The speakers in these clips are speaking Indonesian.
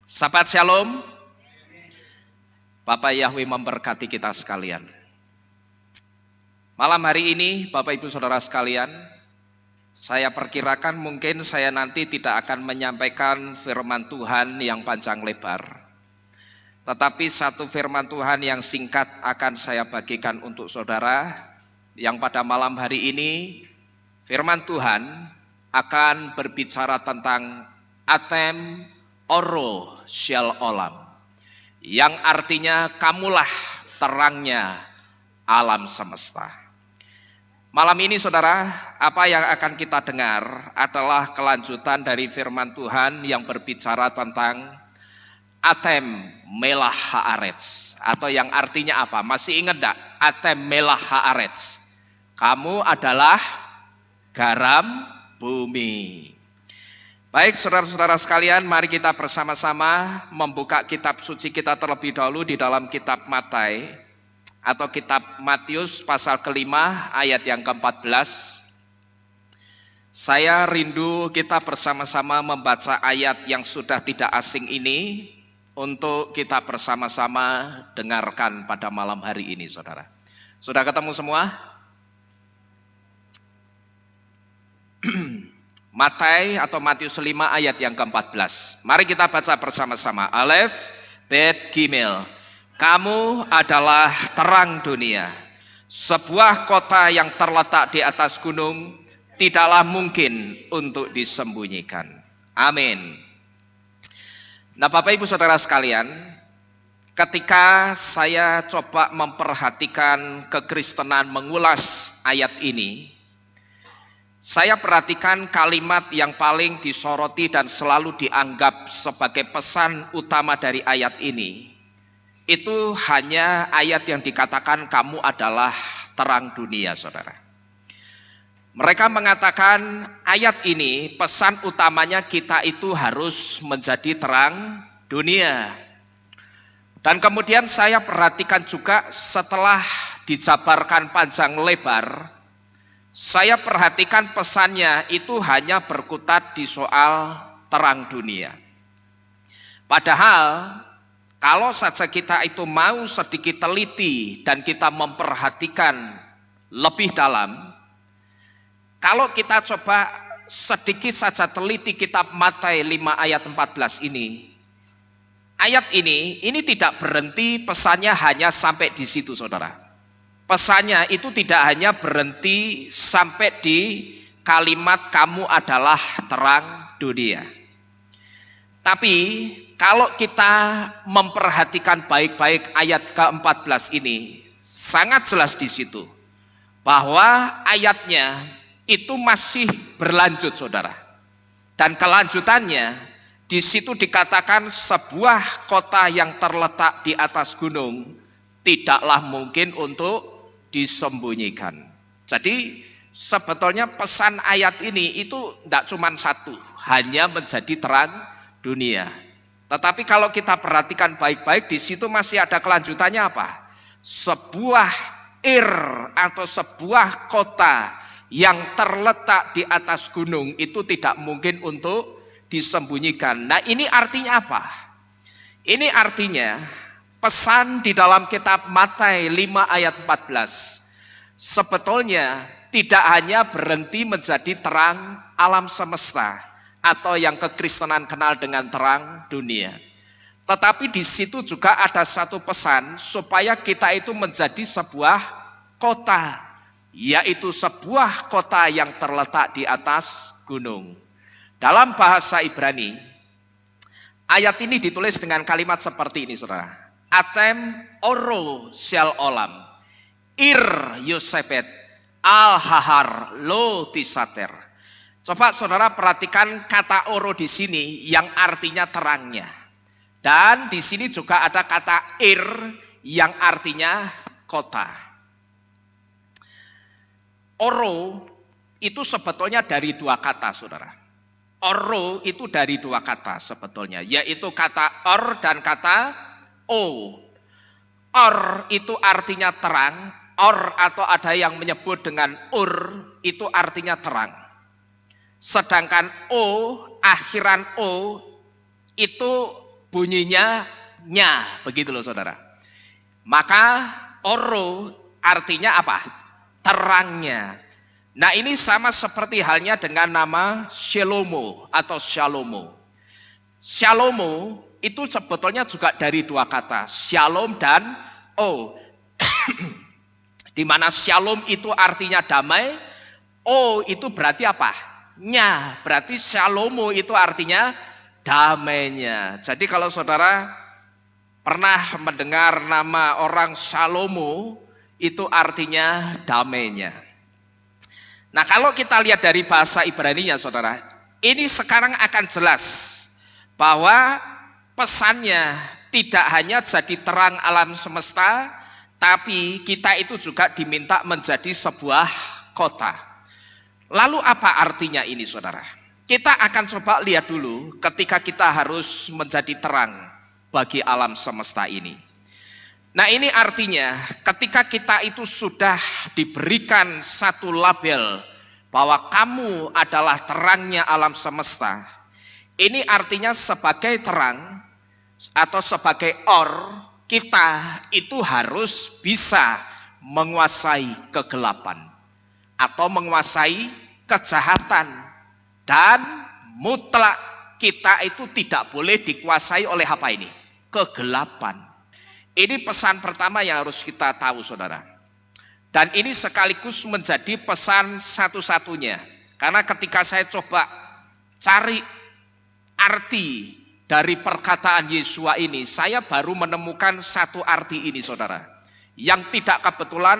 Sahabat Shalom, Bapak Yahweh memberkati kita sekalian. Malam hari ini Bapak Ibu Saudara sekalian, saya perkirakan mungkin saya nanti tidak akan menyampaikan firman Tuhan yang panjang lebar. Tetapi satu firman Tuhan yang singkat akan saya bagikan untuk saudara, yang pada malam hari ini firman Tuhan akan berbicara tentang Atem Oro Shel Olam, yang artinya kamulah terangnya alam semesta. Malam ini saudara, apa yang akan kita dengar adalah kelanjutan dari firman Tuhan yang berbicara tentang Atem Melah Haaretz, atau yang artinya apa? Masih ingat enggak? Atem Melah Haaretz, kamu adalah garam bumi. Baik saudara-saudara sekalian, mari kita bersama-sama membuka kitab suci kita terlebih dahulu di dalam kitab Matai atau kitab Matius pasal kelima ayat yang ke-14. Saya rindu kita bersama-sama membaca ayat yang sudah tidak asing ini untuk kita bersama-sama dengarkan pada malam hari ini saudara. Sudah ketemu semua? Matai atau Matius 5 ayat yang ke-14. Mari kita baca bersama-sama. Alef, Bet, Gimel. Kamu adalah terang dunia. Sebuah kota yang terletak di atas gunung tidaklah mungkin untuk disembunyikan. Amin. Nah Bapak Ibu Saudara sekalian, ketika saya coba memperhatikan kekristenan mengulas ayat ini, saya perhatikan kalimat yang paling disoroti dan selalu dianggap sebagai pesan utama dari ayat ini. Itu hanya ayat yang dikatakan kamu adalah terang dunia, saudara. Mereka mengatakan ayat ini pesan utamanya kita itu harus menjadi terang dunia. Dan kemudian saya perhatikan juga setelah dijabarkan panjang lebar, saya perhatikan pesannya itu hanya berkutat di soal terang dunia. Padahal kalau saja kita itu mau sedikit teliti dan kita memperhatikan lebih dalam, kalau kita coba sedikit saja teliti kitab Matai 5 ayat 14 ini, ayat ini tidak berhenti pesannya hanya sampai di situ saudara. Pesannya itu tidak hanya berhenti sampai di kalimat kamu adalah terang dunia. Tapi kalau kita memperhatikan baik-baik ayat ke-14 ini, sangat jelas di situ bahwa ayatnya itu masih berlanjut saudara. Dan kelanjutannya di situ dikatakan sebuah kota yang terletak di atas gunung tidaklah mungkin untuk disembunyikan. Jadi sebetulnya pesan ayat ini itu tidak cuma satu, hanya menjadi terang dunia. Tetapi kalau kita perhatikan baik-baik, di situ masih ada kelanjutannya apa? Sebuah atau sebuah kota yang terletak di atas gunung itu tidak mungkin untuk disembunyikan. Nah ini artinya apa? Ini artinya pesan di dalam kitab Matai 5 ayat 14 sebetulnya tidak hanya berhenti menjadi terang alam semesta atau yang kekristenan kenal dengan terang dunia. Tetapi di situ juga ada satu pesan supaya kita itu menjadi sebuah kota, yaitu sebuah kota yang terletak di atas gunung. Dalam bahasa Ibrani, ayat ini ditulis dengan kalimat seperti ini saudara. Atem Oro Shel Olam Ir Yosebet Al-Hahar Lo Tisater. Coba saudara perhatikan kata oro di sini yang artinya terangnya. Dan di sini juga ada kata ir yang artinya kota. Oro itu sebetulnya dari dua kata saudara. Oro itu dari dua kata sebetulnya, yaitu kata or dan kata O. Or itu artinya terang, or atau ada yang menyebut dengan ur itu artinya terang. Sedangkan o, akhiran o itu bunyinya nya, begitu loh saudara. Maka oro artinya apa? Terangnya. Nah ini sama seperti halnya dengan nama Shelomo atau Shalomo. Shalomo itu sebetulnya juga dari dua kata, Shalom dan O. Di mana Shalom itu artinya damai, O itu berarti apa? Nya, berarti Shalomo itu artinya damainya. Jadi kalau saudara pernah mendengar nama orang Shalomo, itu artinya damainya. Nah kalau kita lihat dari bahasa Ibrani-nya saudara, ini sekarang akan jelas bahwa pesannya tidak hanya jadi terang alam semesta, tapi kita itu juga diminta menjadi sebuah kota. Lalu apa artinya ini saudara? Kita akan coba lihat dulu ketika kita harus menjadi terang bagi alam semesta ini. Nah ini artinya ketika kita itu sudah diberikan satu label bahwa kamu adalah terangnya alam semesta. Ini artinya sebagai terang atau sebagai kita itu harus bisa menguasai kegelapan atau menguasai kejahatan, dan mutlak kita itu tidak boleh dikuasai oleh apa ini? Kegelapan. Ini pesan pertama yang harus kita tahu saudara. Dan ini sekaligus menjadi pesan satu-satunya. Karena ketika saya coba cari arti dari perkataan Yesua ini, saya baru menemukan satu arti ini saudara. Yang tidak kebetulan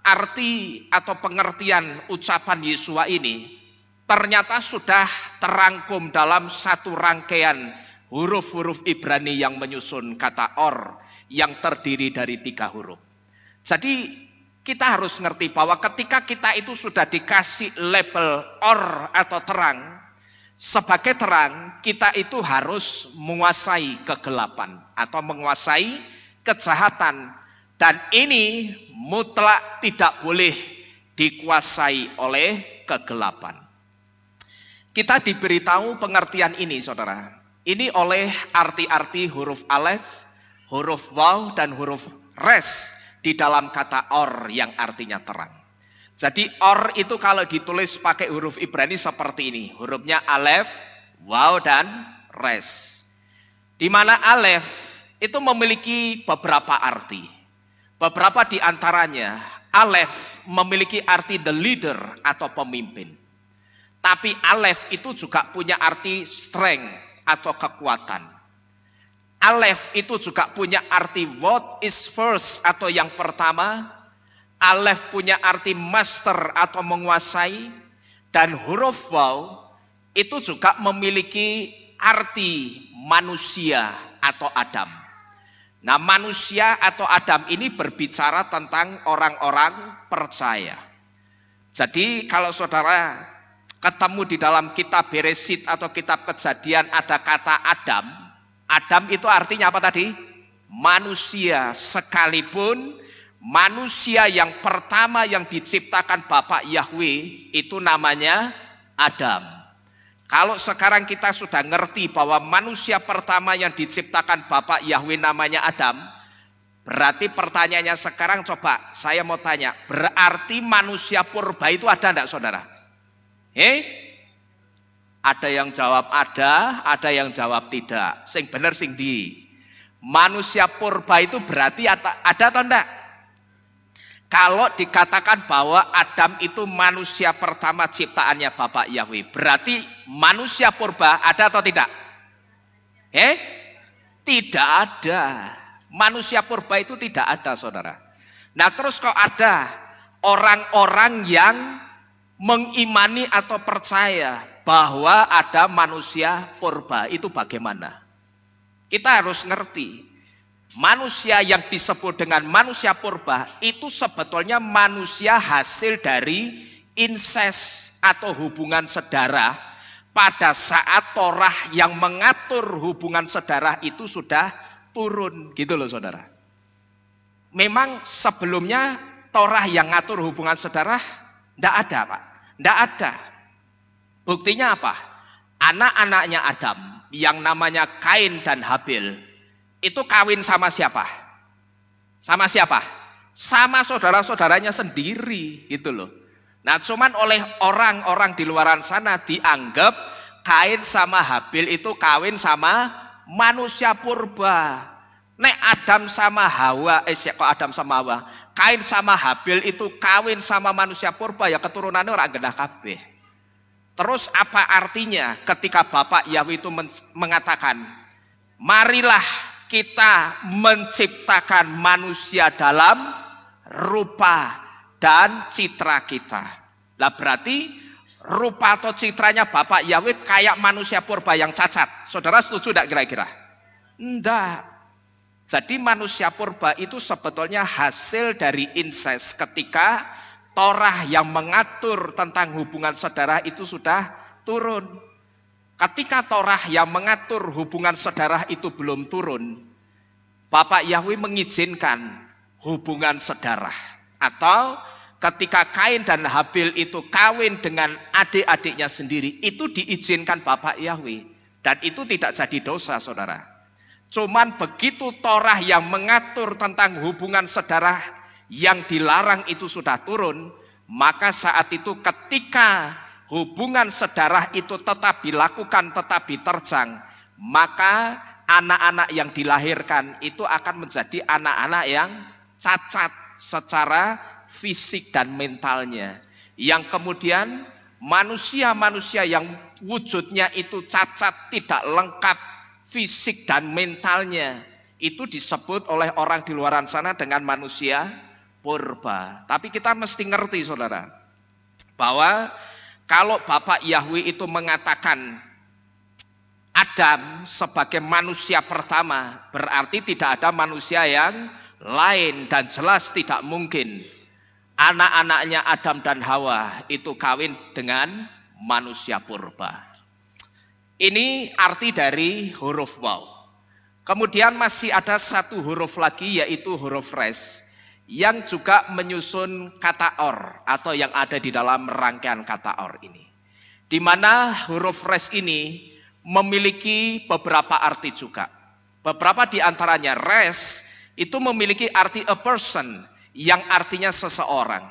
arti atau pengertian ucapan Yesua ini ternyata sudah terangkum dalam satu rangkaian huruf-huruf Ibrani yang menyusun kata or, yang terdiri dari 3 huruf. Jadi kita harus ngerti bahwa ketika kita itu sudah dikasih label or atau terang, sebagai terang kita itu harus menguasai kegelapan atau menguasai kejahatan, dan ini mutlak tidak boleh dikuasai oleh kegelapan. Kita diberitahu pengertian ini saudara, ini oleh arti-arti huruf alef, huruf waw dan huruf res di dalam kata or yang artinya terang. Jadi or itu kalau ditulis pakai huruf Ibrani seperti ini, hurufnya alef, waw dan res. Di mana alef itu memiliki beberapa arti. Beberapa di antaranya alef memiliki arti the leader atau pemimpin. Tapi alef itu juga punya arti strength atau kekuatan. Alef itu juga punya arti what is first atau yang pertama. Alef punya arti master atau menguasai. Dan huruf waw itu juga memiliki arti manusia atau Adam. Nah manusia atau Adam ini berbicara tentang orang-orang percaya. Jadi kalau saudara ketemu di dalam kitab Beresit atau kitab Kejadian ada kata Adam, Adam itu artinya apa tadi? Manusia, sekalipun manusia yang pertama yang diciptakan Bapak Yahweh itu namanya Adam. Kalau sekarang kita sudah ngerti bahwa manusia pertama yang diciptakan Bapak Yahweh namanya Adam, berarti pertanyaannya sekarang coba saya mau tanya, berarti manusia purba itu ada enggak saudara? Ada yang jawab ada yang jawab tidak. Sing bener sing di. Manusia purba itu berarti ada atau enggak? Kalau dikatakan bahwa Adam itu manusia pertama ciptaannya Bapak Yahweh, berarti manusia purba ada atau tidak? Tidak ada. Manusia purba itu tidak ada saudara. Nah terus kok ada orang-orang yang mengimani atau percaya bahwa ada manusia purba, itu bagaimana? Kita harus ngerti, manusia yang disebut dengan manusia purba itu sebetulnya manusia hasil dari inses atau hubungan saudara pada saat Torah yang mengatur hubungan saudara itu sudah turun, gitu loh saudara. Memang sebelumnya Torah yang ngatur hubungan saudara tidak ada Pak, tidak ada. Buktinya apa? anak-anaknya Adam yang namanya Kain dan Habil itu kawin sama siapa? Sama siapa? Sama saudara-saudaranya sendiri gitu loh. Nah cuman oleh orang-orang di luaran sana dianggap Kain sama Habil itu kawin sama manusia purba. Nek Adam sama Hawa, kok Adam sama Hawa, Kain sama Habil itu kawin sama manusia purba, ya keturunannya orang genah kabeh. Terus apa artinya ketika Bapak Yahweh itu mengatakan, marilah kita menciptakan manusia dalam rupa dan citra kita. Lah berarti rupa atau citranya Bapak Yahweh kayak manusia purba yang cacat. Saudara setuju tidak kira-kira? Enggak. Jadi manusia purba itu sebetulnya hasil dari inses ketika Torah yang mengatur tentang hubungan saudara itu sudah turun. Ketika Torah yang mengatur hubungan saudara itu belum turun, Bapak Yahweh mengizinkan hubungan saudara. Atau ketika Kain dan Habil itu kawin dengan adik-adiknya sendiri, itu diizinkan Bapak Yahweh. Dan itu tidak jadi dosa, saudara. Cuman begitu Torah yang mengatur tentang hubungan saudara yang dilarang itu sudah turun, maka saat itu ketika hubungan saudara itu tetap dilakukan, tetap diterjang, maka anak-anak yang dilahirkan itu akan menjadi anak-anak yang cacat secara fisik dan mentalnya. Yang kemudian manusia-manusia yang wujudnya itu cacat, tidak lengkap fisik dan mentalnya, itu disebut oleh orang di luaran sana dengan manusia purba. Tapi kita mesti ngerti saudara, bahwa kalau Bapak Yahweh itu mengatakan Adam sebagai manusia pertama, berarti tidak ada manusia yang lain, dan jelas tidak mungkin anak-anaknya Adam dan Hawa itu kawin dengan manusia purba. Ini arti dari huruf waw. Kemudian masih ada satu huruf lagi, yaitu huruf res, yang juga menyusun kata or, atau yang ada di dalam rangkaian kata or ini. Di mana huruf res ini memiliki beberapa arti juga. Beberapa di antaranya, res itu memiliki arti a person, yang artinya seseorang.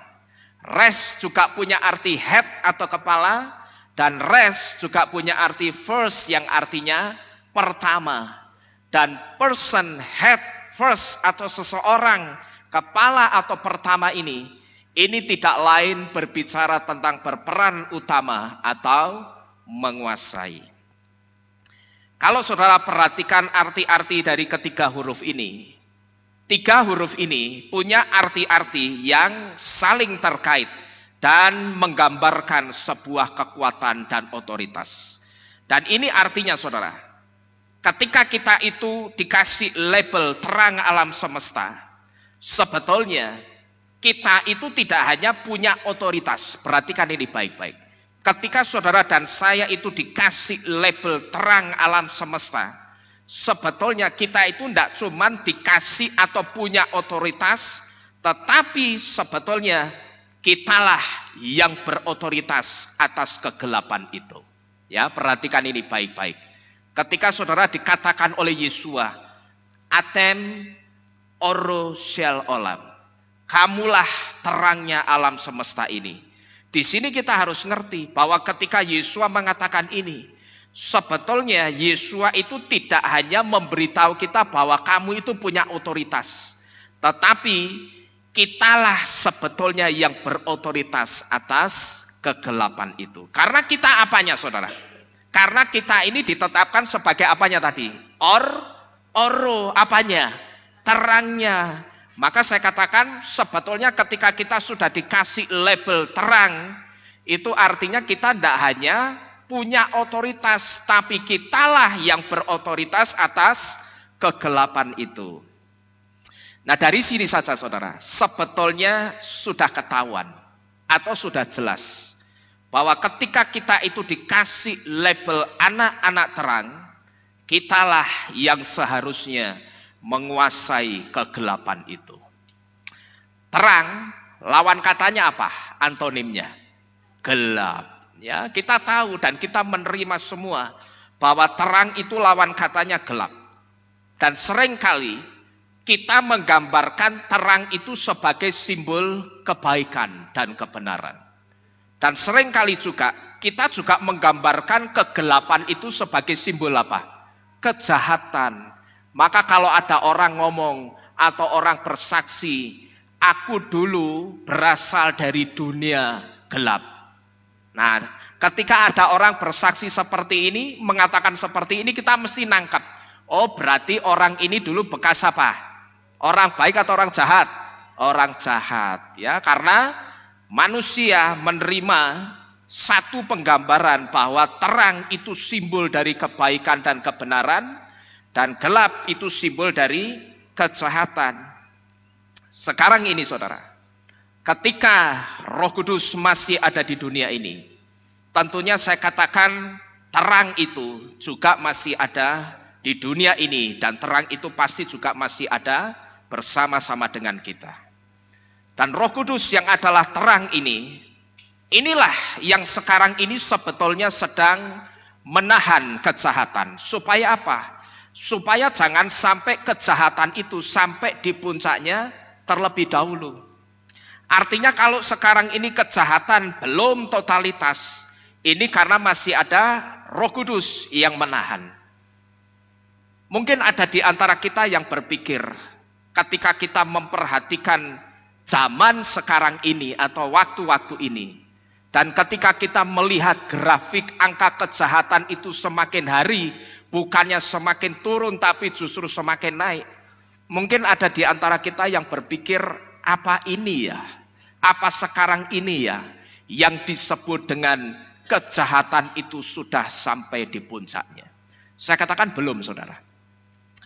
Res juga punya arti head atau kepala, dan res juga punya arti first yang artinya pertama. Dan person, head, first atau seseorang, kepala atau pertama ini tidak lain berbicara tentang berperan utama atau menguasai. Kalau saudara perhatikan arti-arti dari ketiga huruf ini, tiga huruf ini punya arti-arti yang saling terkait dan menggambarkan sebuah kekuatan dan otoritas. Dan ini artinya saudara, ketika kita itu dikasih label terang alam semesta, sebetulnya kita itu tidak hanya punya otoritas. Perhatikan ini baik-baik. Ketika saudara dan saya itu dikasih label terang alam semesta, sebetulnya kita itu tidak cuma dikasih atau punya otoritas, tetapi sebetulnya kitalah yang berotoritas atas kegelapan itu. Ya, perhatikan ini baik-baik. Ketika saudara dikatakan oleh Yesua, Atem oro shel olam, kamulah terangnya alam semesta ini. Di sini kita harus ngerti bahwa ketika Yesua mengatakan ini, sebetulnya Yesua itu tidak hanya memberitahu kita bahwa kamu itu punya otoritas, tetapi kitalah sebetulnya yang berotoritas atas kegelapan itu. Karena kita apanya saudara? Karena kita ini ditetapkan sebagai apanya tadi? Oro, apanya? Terangnya. Maka saya katakan sebetulnya ketika kita sudah dikasih label terang, itu artinya kita tidak hanya punya otoritas, tapi kitalah yang berotoritas atas kegelapan itu. Nah dari sini saja saudara, sebetulnya sudah ketahuan atau sudah jelas bahwa ketika kita itu dikasih label anak-anak terang, kitalah yang seharusnya menguasai kegelapan itu. Terang, lawan katanya apa? Antonimnya gelap. Ya, kita tahu dan kita menerima semua bahwa terang itu lawan katanya gelap. Dan seringkali kita menggambarkan terang itu sebagai simbol kebaikan dan kebenaran. Dan seringkali juga kita juga menggambarkan kegelapan itu sebagai simbol apa? Kejahatan. Maka kalau ada orang ngomong atau orang bersaksi, aku dulu berasal dari dunia gelap. Nah, ketika ada orang bersaksi seperti ini, mengatakan seperti ini, kita mesti nangkep. Oh, berarti orang ini dulu bekas apa? Orang baik atau orang jahat? Orang jahat, ya, karena manusia menerima satu penggambaran bahwa terang itu simbol dari kebaikan dan kebenaran, dan gelap itu simbol dari kejahatan. Sekarang ini saudara, ketika Roh Kudus masih ada di dunia ini, tentunya saya katakan terang itu juga masih ada di dunia ini, dan terang itu pasti juga masih ada bersama-sama dengan kita. Dan Roh Kudus yang adalah terang ini, inilah yang sekarang ini sebetulnya sedang menahan kejahatan. Supaya apa? Supaya jangan sampai kejahatan itu sampai di puncaknya terlebih dahulu. Artinya kalau sekarang ini kejahatan belum totalitas, ini karena masih ada Roh Kudus yang menahan. Mungkin ada di antara kita yang berpikir, ketika kita memperhatikan zaman sekarang ini atau waktu-waktu ini, dan ketika kita melihat grafik angka kejahatan itu semakin hari, bukannya semakin turun tapi justru semakin naik. Mungkin ada di antara kita yang berpikir, apa ini ya? Apa sekarang ini ya yang disebut dengan kejahatan itu sudah sampai di puncaknya? Saya katakan belum, saudara.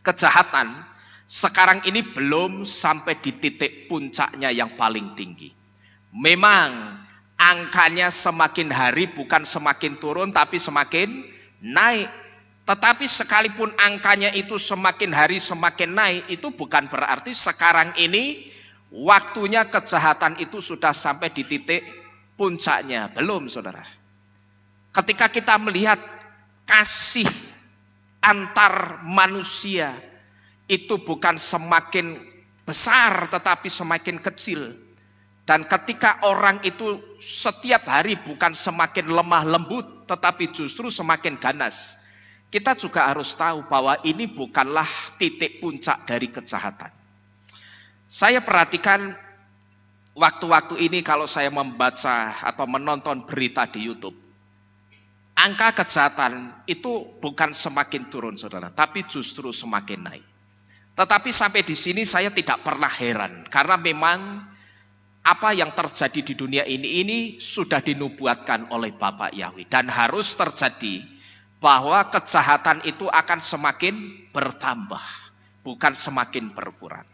Kejahatan sekarang ini belum sampai di titik puncaknya yang paling tinggi. Memang angkanya semakin hari bukan semakin turun tapi semakin naik. Tetapi sekalipun angkanya itu semakin hari semakin naik, itu bukan berarti sekarang ini waktunya kejahatan itu sudah sampai di titik puncaknya. Belum, saudara. Ketika kita melihat kasih antar manusia itu bukan semakin besar tetapi semakin kecil. Dan ketika orang itu setiap hari bukan semakin lemah lembut tetapi justru semakin ganas, kita juga harus tahu bahwa ini bukanlah titik puncak dari kejahatan. Saya perhatikan waktu-waktu ini kalau saya membaca atau menonton berita di YouTube, angka kejahatan itu bukan semakin turun, saudara, tapi justru semakin naik. Tetapi sampai di sini saya tidak pernah heran, karena memang apa yang terjadi di dunia ini sudah dinubuatkan oleh Bapak Yahweh, dan harus terjadi bahwa kejahatan itu akan semakin bertambah, bukan semakin berkurang.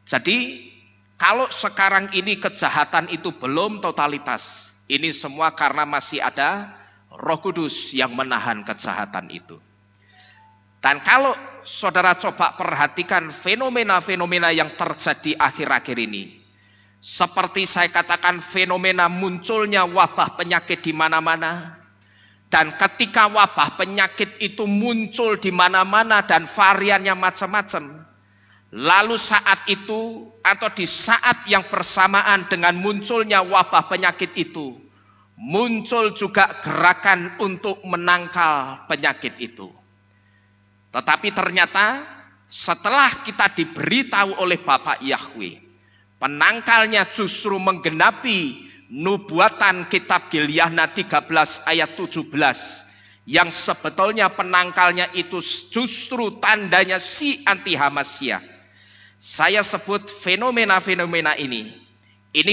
Jadi kalau sekarang ini kejahatan itu belum totalitas, ini semua karena masih ada Roh Kudus yang menahan kejahatan itu. Dan kalau saudara coba perhatikan fenomena-fenomena yang terjadi akhir-akhir ini, seperti saya katakan fenomena munculnya wabah penyakit di mana-mana. Dan ketika wabah penyakit itu muncul di mana-mana dan variannya macam-macam, lalu saat itu atau di saat yang bersamaan dengan munculnya wabah penyakit itu, muncul juga gerakan untuk menangkal penyakit itu. Tetapi ternyata setelah kita diberitahu oleh Bapak Yahweh, penangkalnya justru menggenapi nubuatan kitab Gilyahna 13 ayat 17, yang sebetulnya penangkalnya itu justru tandanya si anti-Hamasyah. Saya sebut fenomena-fenomena ini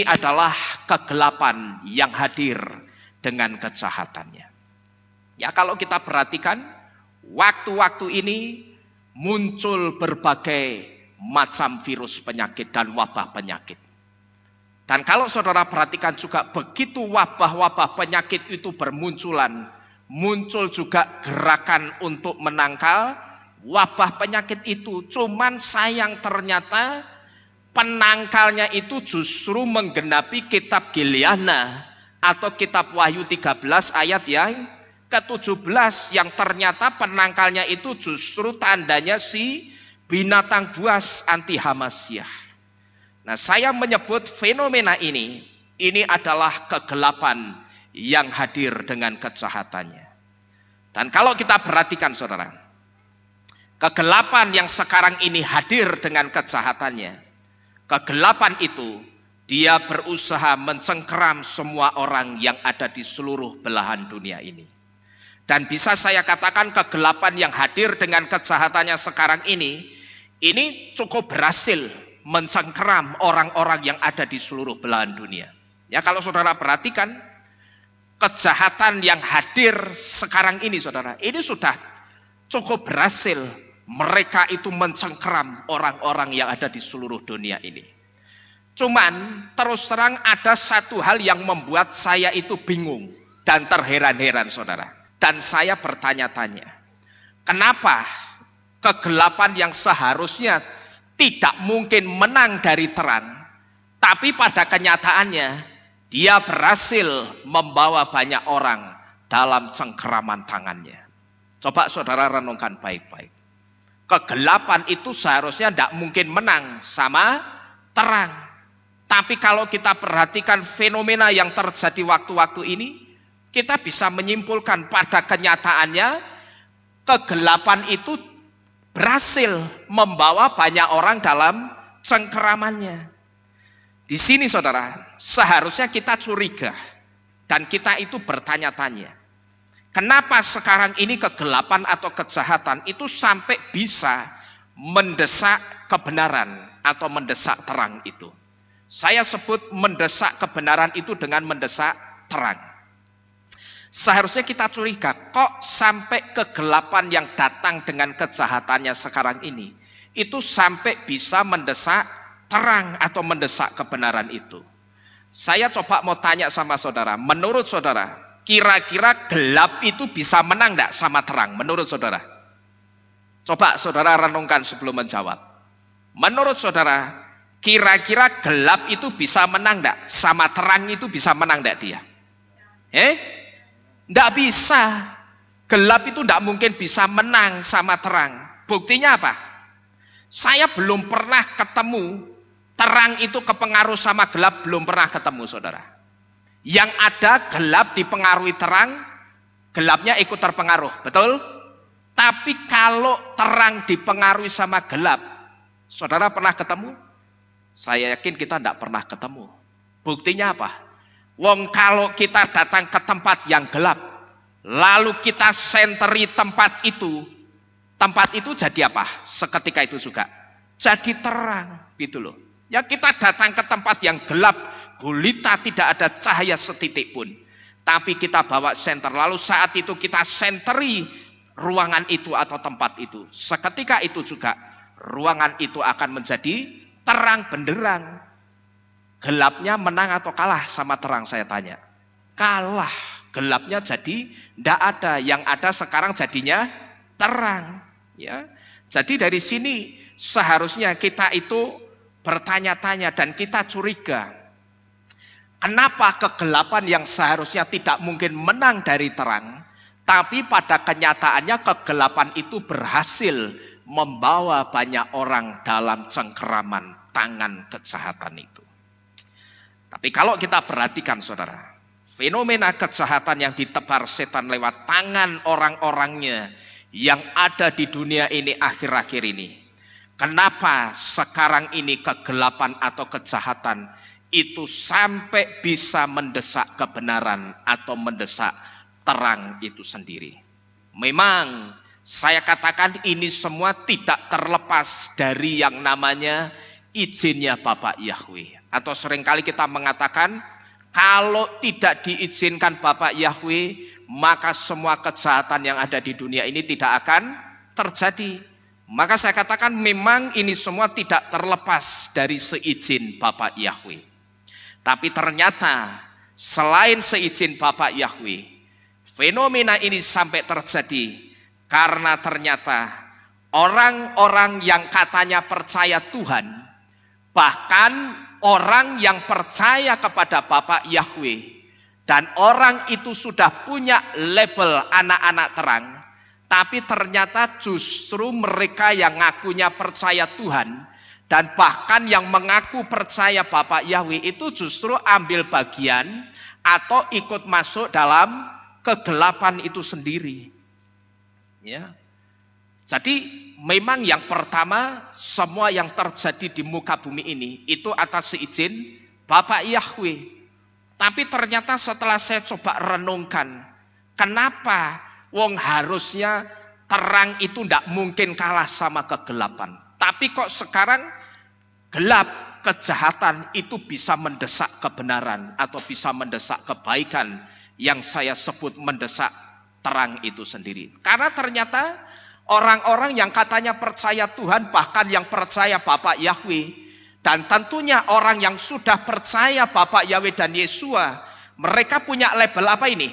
adalah kegelapan yang hadir dengan kejahatannya. Ya, kalau kita perhatikan waktu-waktu ini muncul berbagai macam virus penyakit dan wabah penyakit. Dan kalau saudara perhatikan juga begitu wabah-wabah penyakit itu bermunculan, muncul juga gerakan untuk menangkal wabah penyakit itu. Cuman sayang ternyata penangkalnya itu justru menggenapi kitab Gilyahna atau kitab Wahyu 13 ayat yang ke-17 yang ternyata penangkalnya itu justru tandanya si binatang buas anti Hamasyah. Nah, saya menyebut fenomena ini adalah kegelapan yang hadir dengan kejahatannya. Dan kalau kita perhatikan saudara, kegelapan yang sekarang ini hadir dengan kejahatannya, kegelapan itu dia berusaha mencengkeram semua orang yang ada di seluruh belahan dunia ini. Dan bisa saya katakan kegelapan yang hadir dengan kejahatannya sekarang ini cukup berhasil mencengkeram orang-orang yang ada di seluruh belahan dunia. Ya, kalau saudara perhatikan, kejahatan yang hadir sekarang ini saudara, ini sudah cukup berhasil mereka itu mencengkeram orang-orang yang ada di seluruh dunia ini. Cuman terus terang ada satu hal yang membuat saya itu bingung dan terheran-heran saudara. Dan saya bertanya-tanya, kenapa kegelapan yang seharusnya tidak mungkin menang dari terang, tapi pada kenyataannya dia berhasil membawa banyak orang dalam cengkeraman tangannya. Coba saudara renungkan baik-baik. Kegelapan itu seharusnya tidak mungkin menang sama terang. Tapi kalau kita perhatikan fenomena yang terjadi waktu-waktu ini, kita bisa menyimpulkan pada kenyataannya kegelapan itu berhasil membawa banyak orang dalam cengkeramannya. Di sini saudara, seharusnya kita curiga dan kita itu bertanya-tanya. Kenapa sekarang ini kegelapan atau kejahatan itu sampai bisa mendesak kebenaran atau mendesak terang itu? Saya sebut mendesak kebenaran itu dengan mendesak terang. Seharusnya kita curiga, kok sampai kegelapan yang datang dengan kejahatannya sekarang ini, itu sampai bisa mendesak terang atau mendesak kebenaran itu. Saya coba mau tanya sama saudara, menurut saudara, kira-kira gelap itu bisa menang enggak sama terang, menurut saudara? Coba saudara renungkan sebelum menjawab. Menurut saudara, kira-kira gelap itu bisa menang enggak? Sama terang itu bisa menang enggak dia? Enggak bisa. Gelap itu enggak mungkin bisa menang sama terang. Buktinya apa? Saya belum pernah ketemu terang itu kepengaruh sama gelap, belum pernah ketemu saudara. Yang ada gelap dipengaruhi terang, gelapnya ikut terpengaruh, betul? Tapi kalau terang dipengaruhi sama gelap, saudara pernah ketemu? Saya yakin kita tidak pernah ketemu. Buktinya apa? Wong kalau kita datang ke tempat yang gelap, lalu kita senteri tempat itu jadi apa? Seketika itu juga jadi terang, gitu loh. Ya, kita datang ke tempat yang gelap, gulita, tidak ada cahaya setitik pun. Tapi kita bawa senter, lalu saat itu kita senteri ruangan itu atau tempat itu. Seketika itu juga ruangan itu akan menjadi terang benderang. Gelapnya menang atau kalah sama terang, saya tanya? Kalah. Gelapnya jadi tidak ada, yang ada sekarang jadinya terang. Ya, jadi dari sini seharusnya kita itu bertanya-tanya dan kita curiga, kenapa kegelapan yang seharusnya tidak mungkin menang dari terang, tapi pada kenyataannya kegelapan itu berhasil membawa banyak orang dalam cengkeraman tangan kejahatan itu. Tapi kalau kita perhatikan saudara, fenomena kejahatan yang ditebar setan lewat tangan orang-orangnya yang ada di dunia ini akhir-akhir ini, kenapa sekarang ini kegelapan atau kejahatan itu sampai bisa mendesak kebenaran atau mendesak terang itu sendiri? Memang saya katakan ini semua tidak terlepas dari yang namanya izinnya Bapak Yahweh. Atau seringkali kita mengatakan kalau tidak diizinkan Bapak Yahweh, maka semua kejahatan yang ada di dunia ini tidak akan terjadi. Maka saya katakan memang ini semua tidak terlepas dari seizin Bapak Yahweh. Tapi ternyata selain seizin Bapak Yahweh, fenomena ini sampai terjadi karena ternyata orang-orang yang katanya percaya Tuhan, bahkan orang yang percaya kepada Bapak Yahweh, dan orang itu sudah punya label anak-anak terang, tapi ternyata justru mereka yang ngakunya percaya Tuhan dan bahkan yang mengaku percaya Bapak Yahweh itu justru ambil bagian atau ikut masuk dalam kegelapan itu sendiri. Ya. Jadi memang yang pertama semua yang terjadi di muka bumi ini itu atas seizin Bapak Yahweh. Tapi ternyata setelah saya coba renungkan, kenapa wong harusnya terang itu tidak mungkin kalah sama kegelapan. Tapi kok sekarang gelap, kejahatan itu bisa mendesak kebenaran atau bisa mendesak kebaikan yang saya sebut mendesak terang itu sendiri. Karena ternyata orang-orang yang katanya percaya Tuhan, bahkan yang percaya Bapak Yahweh, dan tentunya orang yang sudah percaya Bapak Yahweh dan Yesua, mereka punya label apa ini?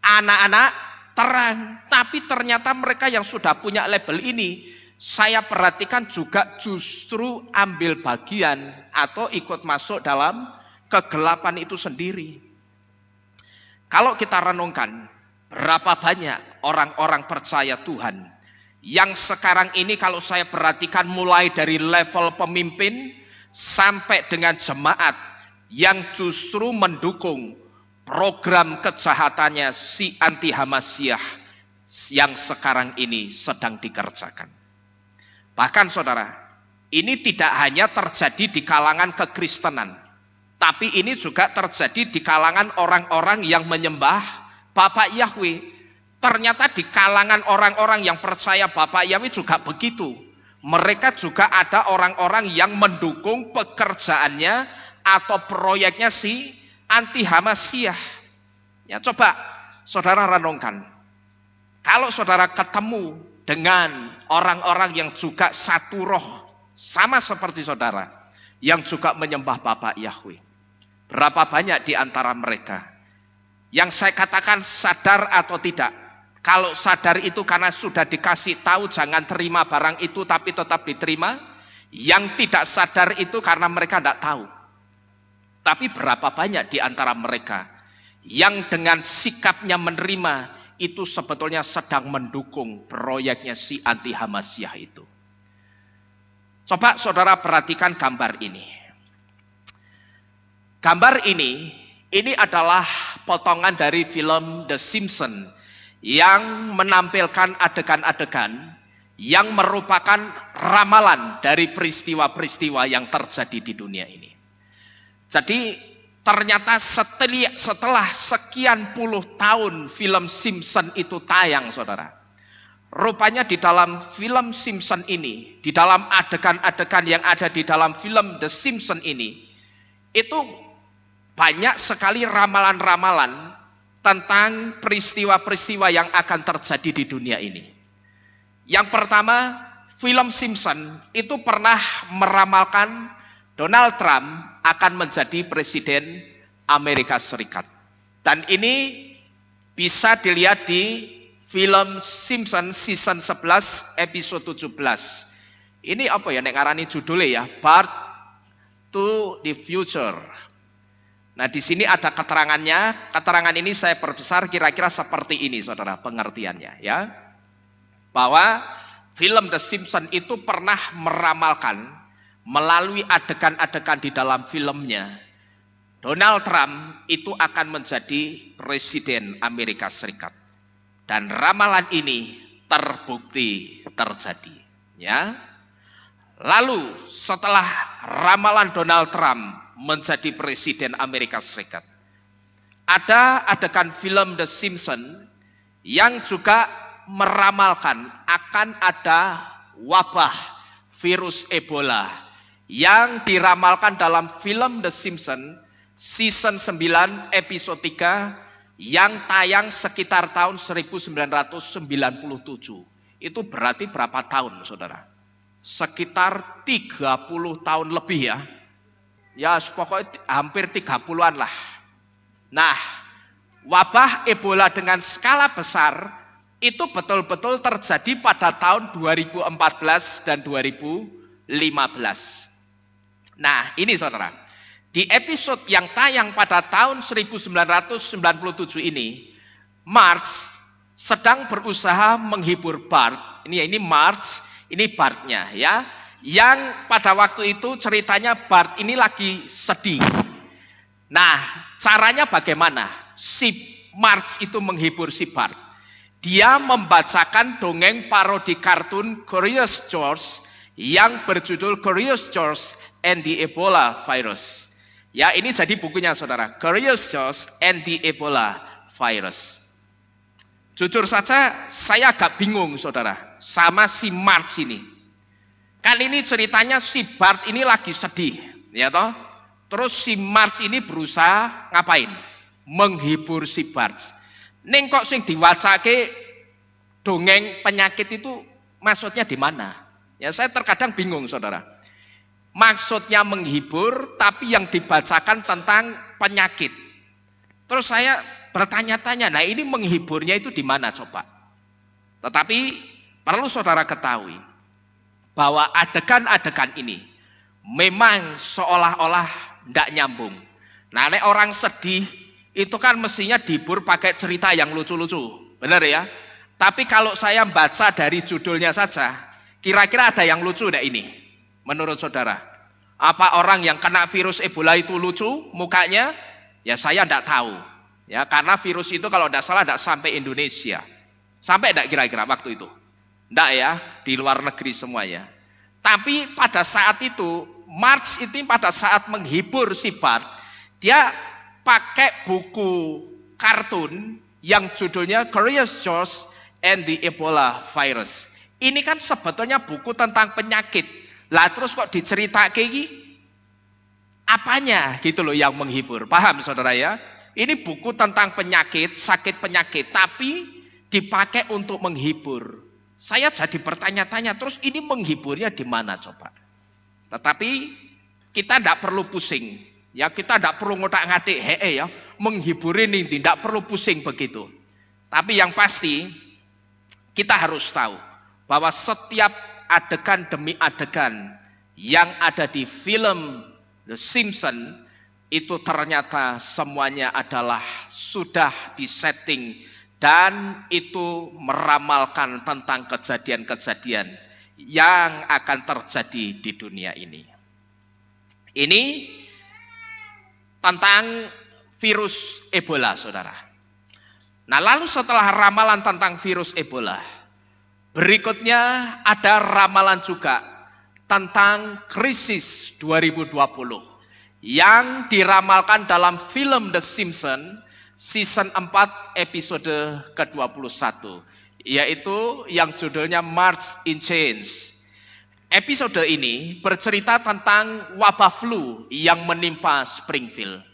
Anak-anak terang. Tapi ternyata mereka yang sudah punya label ini, saya perhatikan juga justru ambil bagian atau ikut masuk dalam kegelapan itu sendiri. Kalau kita renungkan, berapa banyak orang-orang percaya Tuhan yang sekarang ini kalau saya perhatikan mulai dari level pemimpin sampai dengan jemaat yang justru mendukung program kejahatannya si anti Hamasyah yang sekarang ini sedang dikerjakan. Bahkan saudara, ini tidak hanya terjadi di kalangan kekristenan, tapi ini juga terjadi di kalangan orang-orang yang menyembah Bapak Yahweh. Ternyata di kalangan orang-orang yang percaya Bapak Yahweh juga begitu. Mereka juga ada orang-orang yang mendukung pekerjaannya atau proyeknya si anti Hamasyah. Ya, coba saudara renungkan. Kalau saudara ketemu dengan orang-orang yang juga satu roh, sama seperti saudara, yang juga menyembah Bapak Yahweh, berapa banyak di antara mereka yang saya katakan sadar atau tidak? Kalau sadar itu karena sudah dikasih tahu jangan terima barang itu tapi tetap diterima. Yang tidak sadar itu karena mereka tidak tahu. Tapi berapa banyak di antara mereka yang dengan sikapnya menerima itu sebetulnya sedang mendukung proyeknya si anti Hamasyah itu. Coba saudara perhatikan gambar ini. Gambar ini adalah potongan dari film The Simpsons yang menampilkan adegan-adegan yang merupakan ramalan dari peristiwa-peristiwa yang terjadi di dunia ini. Jadi ternyata setelah sekian puluh tahun film Simpson itu tayang, saudara, rupanya di dalam film Simpson ini, di dalam adegan-adegan yang ada di dalam film The Simpson ini, itu banyak sekali ramalan-ramalan tentang peristiwa-peristiwa yang akan terjadi di dunia ini. Yang pertama, film Simpson itu pernah meramalkan Donald Trump akan menjadi presiden Amerika Serikat. Dan ini bisa dilihat di film Simpson season 11 episode 17. Ini apa ya nek ngarani judulnya ya? Back to the Future. Nah, di sini ada keterangannya. Keterangan ini saya perbesar kira-kira seperti ini, saudara, pengertiannya ya. Bahwa film The Simpsons itu pernah meramalkan melalui adegan-adegan di dalam filmnya, Donald Trump itu akan menjadi presiden Amerika Serikat. Dan ramalan ini terbukti terjadi, ya. Lalu setelah ramalan Donald Trump menjadi presiden Amerika Serikat, ada adegan film The Simpsons yang juga meramalkan akan ada wabah virus Ebola yang diramalkan dalam film The Simpsons season 9 episode 3 yang tayang sekitar tahun 1997. Itu berarti berapa tahun, saudara? Sekitar 30 tahun lebih ya. Ya pokoknya hampir 30-an lah. Nah, wabah Ebola dengan skala besar itu betul-betul terjadi pada tahun 2014 dan 2015. Nah, ini saudara. Di episode yang tayang pada tahun 1997 ini, Marge sedang berusaha menghibur Bart. Ini Marge, ini Bartnya ya. Yang pada waktu itu ceritanya Bart ini lagi sedih. Nah, caranya bagaimana? Si Marge itu menghibur si Bart. Dia membacakan dongeng parodi kartun Curious George yang berjudul Curious George and the Ebola Virus. Ya, ini jadi bukunya saudara, Curious George and the Ebola Virus. Jujur saja saya agak bingung saudara sama si Marge ini. Kan ini ceritanya si Bart ini lagi sedih, ya toh? Terus si Marge ini berusaha ngapain? Menghibur si Bart. Ning kok sing diwacake dongeng penyakit itu maksudnya di mana? Ya saya terkadang bingung saudara. Maksudnya menghibur, tapi yang dibacakan tentang penyakit. Terus saya bertanya-tanya, nah ini menghiburnya itu di mana coba? Tetapi perlu saudara ketahui bahwa adegan-adegan ini memang seolah-olah tidak nyambung. Nah, nek orang sedih itu kan mestinya dihibur pakai cerita yang lucu-lucu, benar ya? Tapi kalau saya baca dari judulnya saja, kira-kira ada yang lucu enggak ini? Menurut saudara, apa orang yang kena virus Ebola itu lucu mukanya? Ya saya tidak tahu. Ya karena virus itu kalau tidak salah tidak sampai Indonesia. Sampai tidak kira-kira waktu itu? Tidak ya, di luar negeri semuanya. Tapi pada saat itu, Marge itu pada saat menghibur si Bart, dia pakai buku kartun yang judulnya Curious George and the Ebola Virus. Ini kan sebetulnya buku tentang penyakit. Lah terus kok dicerita kayak gini? Apanya gitu loh yang menghibur. Paham saudara ya? Ini buku tentang penyakit, sakit penyakit, tapi dipakai untuk menghibur. Saya jadi bertanya-tanya, terus ini menghiburnya di mana coba? Tetapi kita tidak perlu pusing. Ya kita tidak perlu ngotak-ngatik, ya, menghibur ini tidak perlu pusing begitu. Tapi yang pasti kita harus tahu bahwa setiap adegan demi adegan yang ada di film The Simpsons itu ternyata semuanya adalah sudah disetting dan itu meramalkan tentang kejadian-kejadian yang akan terjadi di dunia ini. Ini tentang virus Ebola, saudara. Nah, lalu setelah ramalan tentang virus Ebola, berikutnya ada ramalan juga tentang krisis 2020 yang diramalkan dalam film The Simpsons season 4 episode ke-21, yaitu yang judulnya Marge in Chains. Episode ini bercerita tentang wabah flu yang menimpa Springfield.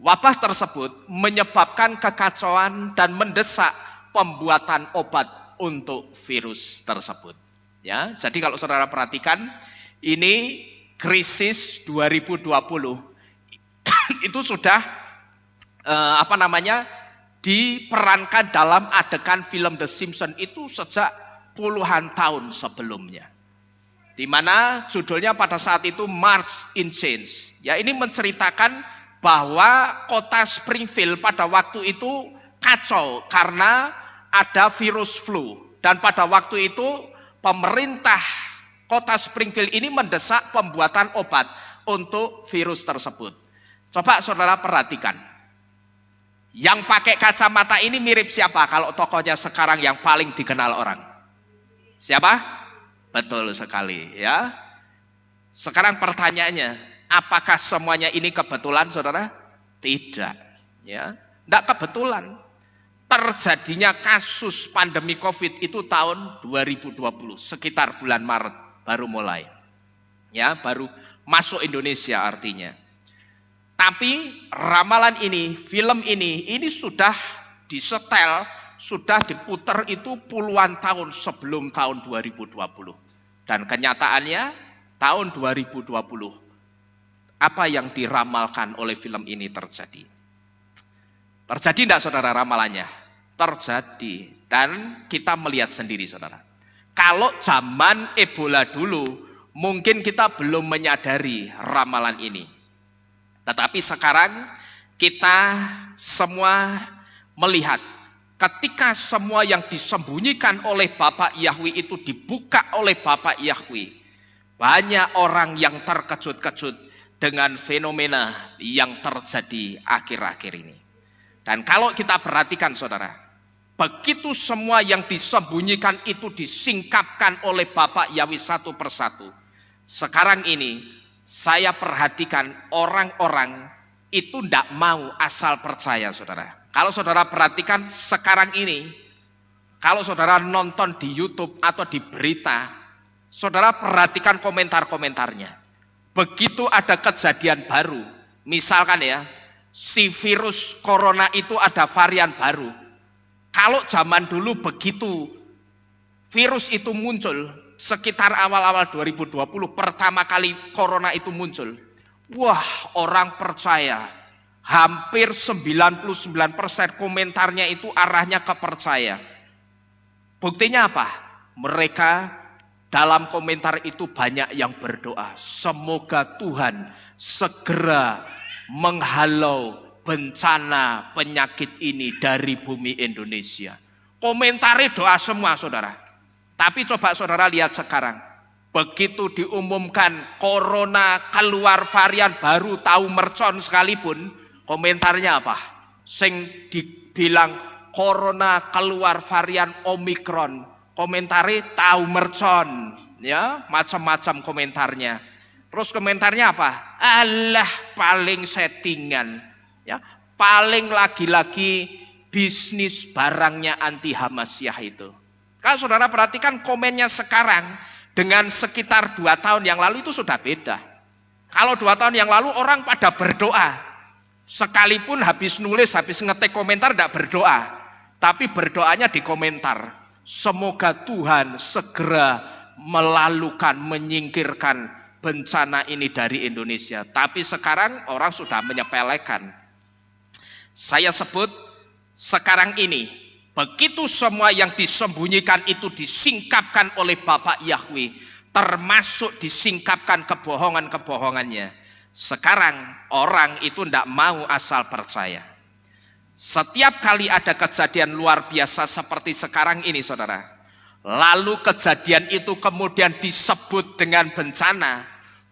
Wabah tersebut menyebabkan kekacauan dan mendesak pembuatan obat untuk virus tersebut. Ya, jadi kalau saudara perhatikan, ini krisis 2020 itu sudah diperankan dalam adegan film The Simpsons itu sejak puluhan tahun sebelumnya. Di mana judulnya pada saat itu Marge in Chains. Ya, ini menceritakan bahwa kota Springfield pada waktu itu kacau karena ada virus flu. Dan pada waktu itu pemerintah kota Springfield ini mendesak pembuatan obat untuk virus tersebut. Coba saudara perhatikan. Yang pakai kacamata ini mirip siapa kalau tokohnya sekarang yang paling dikenal orang? Siapa? Betul sekali ya. Sekarang pertanyaannya, apakah semuanya ini kebetulan saudara? Tidak. Ya, tidak kebetulan. Terjadinya kasus pandemi COVID itu tahun 2020, sekitar bulan Maret baru mulai. Ya, baru masuk Indonesia artinya. Tapi ramalan ini, film ini sudah disetel, sudah diputar itu puluhan tahun sebelum tahun 2020. Dan kenyataannya tahun 2020 apa yang diramalkan oleh film ini terjadi. Terjadi tidak saudara ramalannya? Terjadi. Dan kita melihat sendiri saudara. Kalau zaman Ebola dulu, mungkin kita belum menyadari ramalan ini. Tetapi sekarang kita semua melihat ketika semua yang disembunyikan oleh Bapak Yahweh itu dibuka oleh Bapak Yahweh, banyak orang yang terkejut-kejut dengan fenomena yang terjadi akhir-akhir ini. Dan kalau kita perhatikan saudara, begitu semua yang disembunyikan itu disingkapkan oleh Bapak Yahweh satu persatu. Sekarang ini saya perhatikan orang-orang itu tidak mau asal percaya saudara. Kalau saudara perhatikan sekarang ini, kalau saudara nonton di YouTube atau di berita, saudara perhatikan komentar-komentarnya. Begitu ada kejadian baru, misalkan ya, si virus corona itu ada varian baru. Kalau zaman dulu begitu virus itu muncul, sekitar awal-awal 2020 pertama kali corona itu muncul, wah orang percaya. Hampir 99% komentarnya itu arahnya ke percaya. Buktinya apa? Mereka dalam komentar itu banyak yang berdoa, semoga Tuhan segera menghalau bencana penyakit ini dari bumi Indonesia. Komentarnya doa semua saudara. Tapi coba saudara lihat sekarang, begitu diumumkan corona keluar varian baru tahu mercon sekalipun, komentarnya apa? Sing dibilang corona keluar varian Omikron, komentarnya tahu mercon, ya macam-macam komentarnya. Terus komentarnya apa? Alah paling settingan, ya paling lagi-lagi bisnis barangnya anti Hamasyah itu. Kalau saudara perhatikan komennya sekarang dengan sekitar 2 tahun yang lalu itu sudah beda. Kalau 2 tahun yang lalu orang pada berdoa. Sekalipun habis nulis, habis ngetik komentar tidak berdoa, tapi berdoanya di komentar. Semoga Tuhan segera melalukan, menyingkirkan bencana ini dari Indonesia. Tapi sekarang orang sudah menyepelekan. Saya sebut sekarang ini, begitu semua yang disembunyikan itu disingkapkan oleh Bapak Yahweh, termasuk disingkapkan kebohongan-kebohongannya. Sekarang orang itu tidak mau asal percaya. Setiap kali ada kejadian luar biasa seperti sekarang ini saudara, lalu kejadian itu kemudian disebut dengan bencana,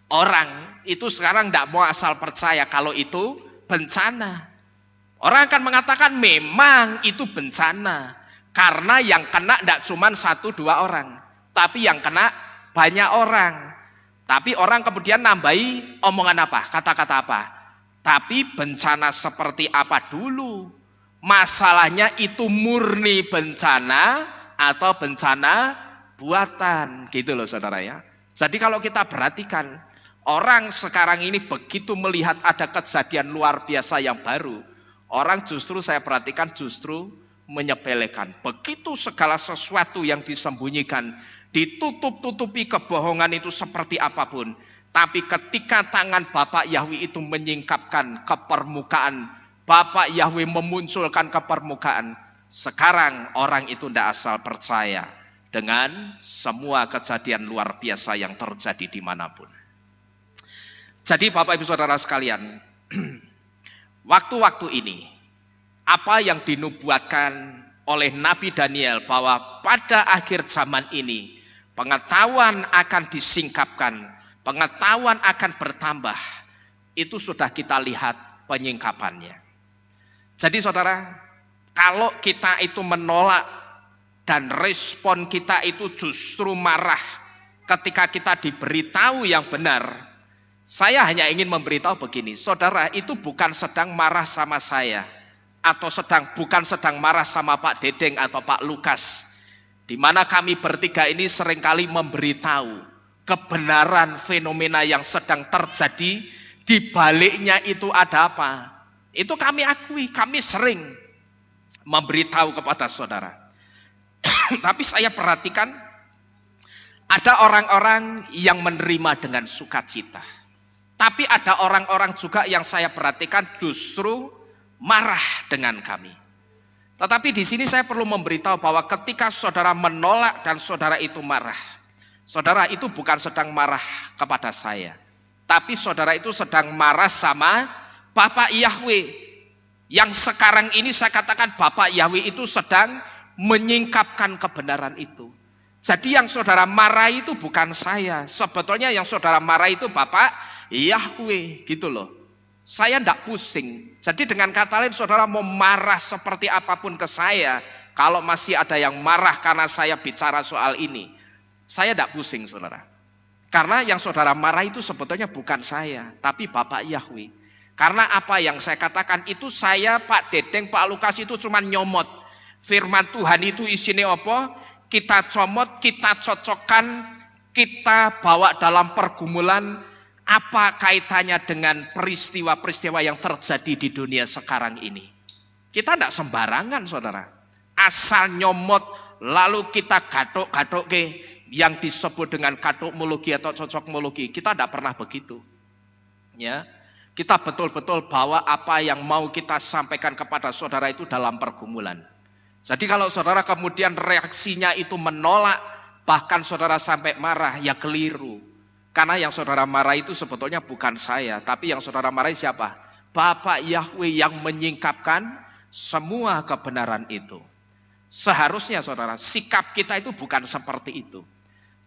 orang itu sekarang tidak mau asal percaya kalau itu bencana. Orang akan mengatakan memang itu bencana, karena yang kena tidak cuma 1-2 orang, tapi yang kena banyak orang. Tapi orang kemudian nambahi omongan apa? Kata-kata apa? Tapi bencana seperti apa dulu? Masalahnya itu murni bencana atau bencana buatan, gitu loh saudara ya. Jadi kalau kita perhatikan, orang sekarang ini begitu melihat ada kejadian luar biasa yang baru, orang justru saya perhatikan justru menyepelekan. Begitu segala sesuatu yang disembunyikan, ditutup-tutupi kebohongan itu seperti apapun. Tapi ketika tangan Bapak Yahweh itu menyingkapkan ke permukaan, Bapak Yahweh memunculkan ke permukaan, sekarang orang itu tidak asal percaya dengan semua kejadian luar biasa yang terjadi dimanapun. Jadi Bapak Ibu Saudara sekalian, waktu-waktu ini, apa yang dinubuatkan oleh Nabi Daniel bahwa pada akhir zaman ini, pengetahuan akan disingkapkan, pengetahuan akan bertambah, itu sudah kita lihat penyingkapannya. Jadi saudara, kalau kita itu menolak dan respon kita itu justru marah ketika kita diberitahu yang benar, saya hanya ingin memberitahu begini, saudara itu bukan sedang marah sama saya, atau bukan sedang marah sama Pak Dedeng atau Pak Lukas, di mana kami bertiga ini seringkali memberitahu kebenaran fenomena yang sedang terjadi, di baliknya itu ada apa. Itu kami akui, kami sering memberitahu kepada saudara. Tapi saya perhatikan, ada orang-orang yang menerima dengan sukacita. Tapi ada orang-orang juga yang saya perhatikan justru marah dengan kami. Tetapi di sini saya perlu memberitahu bahwa ketika saudara menolak dan saudara itu marah, saudara itu bukan sedang marah kepada saya, tapi saudara itu sedang marah sama Bapak Yahweh yang sekarang ini saya katakan Bapak Yahweh itu sedang menyingkapkan kebenaran itu. Jadi yang saudara marah itu bukan saya. Sebetulnya yang saudara marah itu Bapak Yahweh gitu loh. Saya tidak pusing. Jadi dengan kata lain saudara mau marah seperti apapun ke saya. Kalau masih ada yang marah karena saya bicara soal ini. Saya tidak pusing saudara. Karena yang saudara marah itu sebetulnya bukan saya. Tapi Bapak Yahweh. Karena apa yang saya katakan itu saya Pak Dedeng, Pak Lukas itu cuma nyomot. Firman Tuhan itu isinya apa? Kita comot, kita cocokkan, kita bawa dalam pergumulan apa kaitannya dengan peristiwa-peristiwa yang terjadi di dunia sekarang ini. Kita tidak sembarangan saudara. Asal nyomot lalu kita gadok-gadok ke yang disebut dengan kadokmologi atau cocokmologi. Kita tidak pernah begitu. Ya, kita betul-betul bawa apa yang mau kita sampaikan kepada saudara itu dalam pergumulan. Jadi kalau saudara kemudian reaksinya itu menolak, bahkan saudara sampai marah, ya keliru. Karena yang saudara marah itu sebetulnya bukan saya, tapi yang saudara marahi siapa? Bapak Yahweh yang menyingkapkan semua kebenaran itu. Seharusnya saudara, sikap kita itu bukan seperti itu.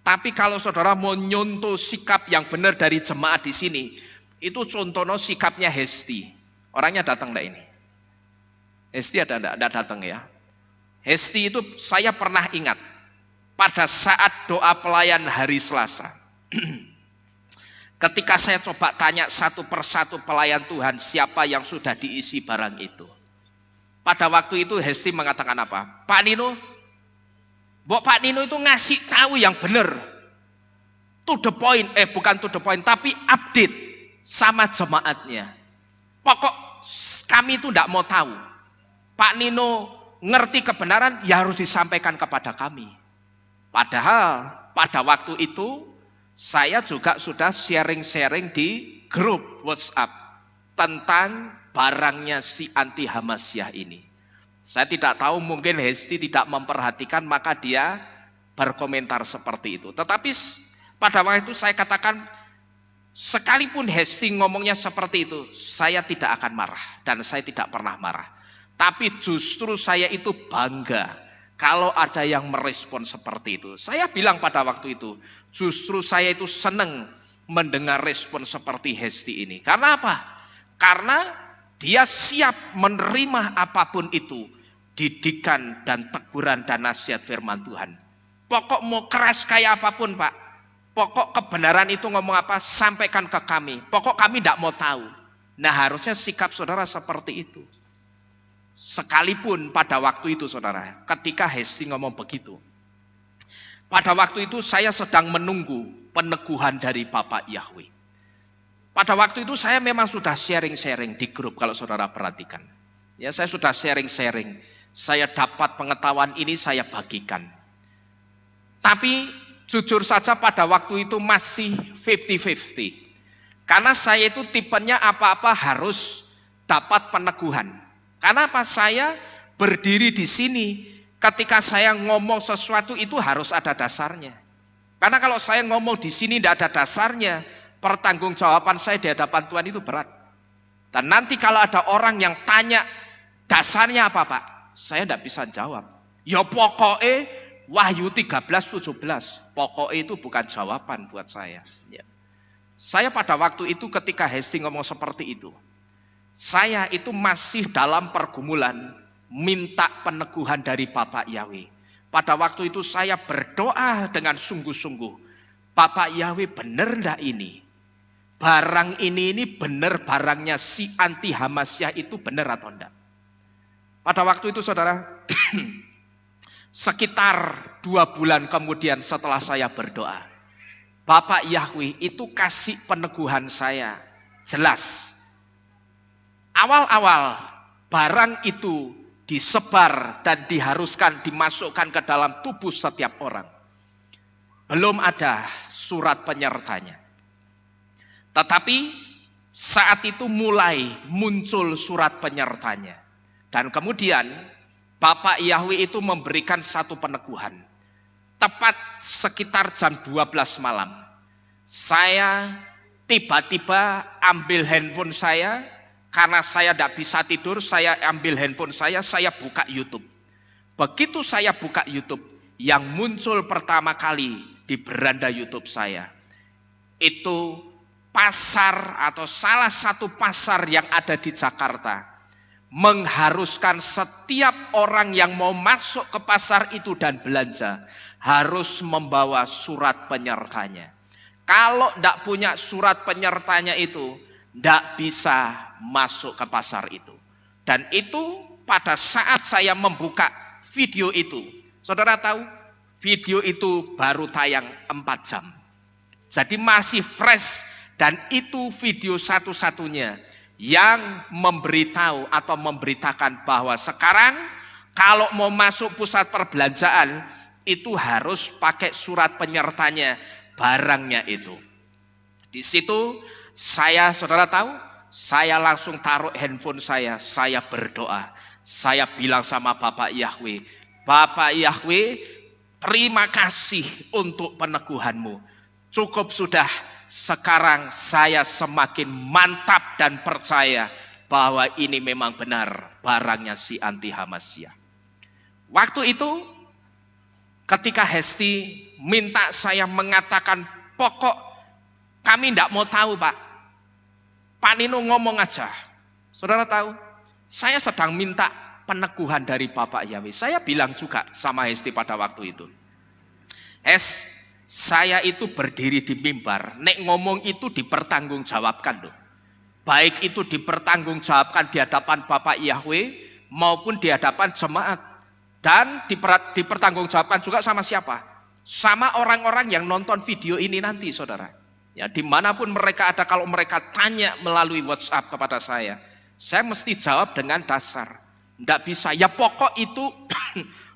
Tapi kalau saudara mau nyontoh sikap yang benar dari jemaat di sini, itu contohnya sikapnya Hesti. Orangnya datang enggak ini? Hesti ada enggak datang ya? Hesti itu saya pernah ingat pada saat doa pelayan hari Selasa. Ketika saya coba tanya satu persatu pelayan Tuhan siapa yang sudah diisi barang itu. Pada waktu itu Hesti mengatakan apa? Pak Nino, Pak Nino itu ngasih tahu yang benar. To the point, bukan to the point, tapi update sama jemaatnya. Pokok kami itu tidak mau tahu. Pak Nino ngerti kebenaran ya harus disampaikan kepada kami. Padahal pada waktu itu saya juga sudah sharing-sharing di grup WhatsApp tentang barangnya si anti Hamasyah ini. Saya tidak tahu mungkin Hesti tidak memperhatikan maka dia berkomentar seperti itu. Tetapi pada waktu itu saya katakan sekalipun Hesti ngomongnya seperti itu saya tidak akan marah dan saya tidak pernah marah. Tapi justru saya itu bangga kalau ada yang merespon seperti itu. Saya bilang pada waktu itu, justru saya itu senang mendengar respon seperti Hesti ini. Karena apa? Karena dia siap menerima apapun itu, didikan dan teguran dan nasihat firman Tuhan. Pokok mau keras kayak apapun Pak, pokok kebenaran itu ngomong apa, sampaikan ke kami. Pokok kami tidak mau tahu. Nah harusnya sikap saudara seperti itu. Sekalipun pada waktu itu saudara, ketika Hesti ngomong begitu, pada waktu itu saya sedang menunggu peneguhan dari Bapak Yahweh. Pada waktu itu saya memang sudah sharing-sharing di grup kalau saudara perhatikan. Ya, saya sudah sharing-sharing. Saya dapat pengetahuan ini saya bagikan. Tapi jujur saja pada waktu itu masih 50-50. Karena saya itu tipenya apa-apa harus dapat peneguhan. Karena apa? Saya berdiri di sini ketika saya ngomong sesuatu itu harus ada dasarnya. Karena kalau saya ngomong di sini tidak ada dasarnya, pertanggungjawaban saya di hadapan Tuhan itu berat. Dan nanti kalau ada orang yang tanya dasarnya apa Pak? Saya tidak bisa jawab. Ya pokoknya Wahyu 13:17. Pokoknya itu bukan jawaban buat saya. Ya. Saya pada waktu itu ketika Hesti ngomong seperti itu, saya itu masih dalam pergumulan minta peneguhan dari Bapak Yahweh. Pada waktu itu saya berdoa dengan sungguh-sungguh. Bapak Yahweh benar enggak ini? Barang ini benar barangnya si anti Hamasyah itu benar atau enggak? Pada waktu itu saudara, sekitar 2 bulan kemudian setelah saya berdoa, Bapak Yahweh itu kasih peneguhan saya jelas. Awal-awal barang itu disebar dan diharuskan dimasukkan ke dalam tubuh setiap orang. Belum ada surat penyertanya. Tetapi saat itu mulai muncul surat penyertanya. Dan kemudian Bapak Yahweh itu memberikan satu peneguhan. Tepat sekitar jam 12 malam. Saya tiba-tiba ambil handphone saya. karena saya tidak bisa tidur, saya ambil handphone saya buka YouTube. Begitu saya buka YouTube, yang muncul pertama kali di beranda YouTube saya, itu pasar atau salah satu pasar yang ada di Jakarta, mengharuskan setiap orang yang mau masuk ke pasar itu dan belanja harus membawa surat penyertanya. Kalau tidak punya surat penyertanya itu tidak bisa masuk ke pasar itu. Dan itu pada saat saya membuka video itu, saudara tahu video itu baru tayang 4 jam. Jadi masih fresh, dan itu video satu-satunya yang memberitahu atau memberitakan bahwa sekarang kalau mau masuk pusat perbelanjaan itu harus pakai surat penyertanya barangnya itu. Di situ saya, saudara tahu, saya langsung taruh handphone saya berdoa. Saya bilang sama Bapak Yahweh, Bapak Yahweh, terima kasih untuk peneguhanmu. Cukup sudah. Sekarang saya semakin mantap dan percaya bahwa ini memang benar barangnya si Anti Hamasya. Waktu itu ketika Hesti minta saya mengatakan pokok, kami tidak mau tahu Pak. Pak Nino ngomong aja. Saudara tahu, saya sedang minta peneguhan dari Bapak Yahweh. Saya bilang juga sama Hesti pada waktu itu, saya itu berdiri di mimbar, nek ngomong itu dipertanggungjawabkan loh. Baik itu dipertanggungjawabkan di hadapan Bapak Yahweh maupun di hadapan jemaat. Dan dipertanggungjawabkan juga sama siapa? Sama orang-orang yang nonton video ini nanti, saudara. Ya, dimanapun mereka ada, kalau mereka tanya melalui WhatsApp kepada saya mesti jawab dengan dasar. Tidak bisa, ya pokok itu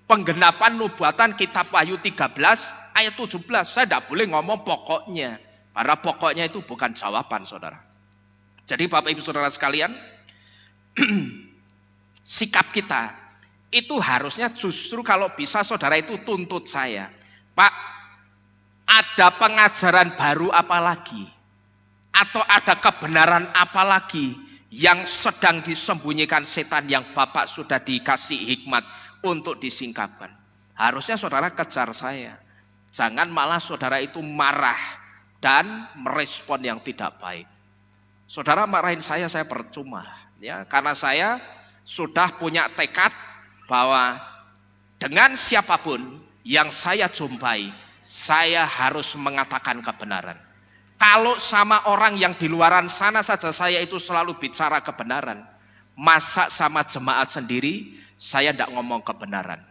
penggenapan nubuatan kitab Wahyu 13 ayat 17, saya tidak boleh ngomong pokoknya. Karena pokoknya itu bukan jawaban, saudara. Jadi Bapak Ibu Saudara sekalian, sikap kita itu harusnya justru kalau bisa saudara itu tuntut saya, Pak, ada pengajaran baru apa lagi? Atau ada kebenaran apa lagi yang sedang disembunyikan setan yang Bapak sudah dikasih hikmat untuk disingkapkan? Harusnya saudara kejar saya. Jangan malah saudara itu marah dan merespon yang tidak baik. Saudara marahin saya percuma, ya, karena saya sudah punya tekad bahwa dengan siapapun yang saya jumpai, saya harus mengatakan kebenaran. Kalau sama orang yang di luaran sana saja saya itu selalu bicara kebenaran, masa sama jemaat sendiri saya tidak ngomong kebenaran.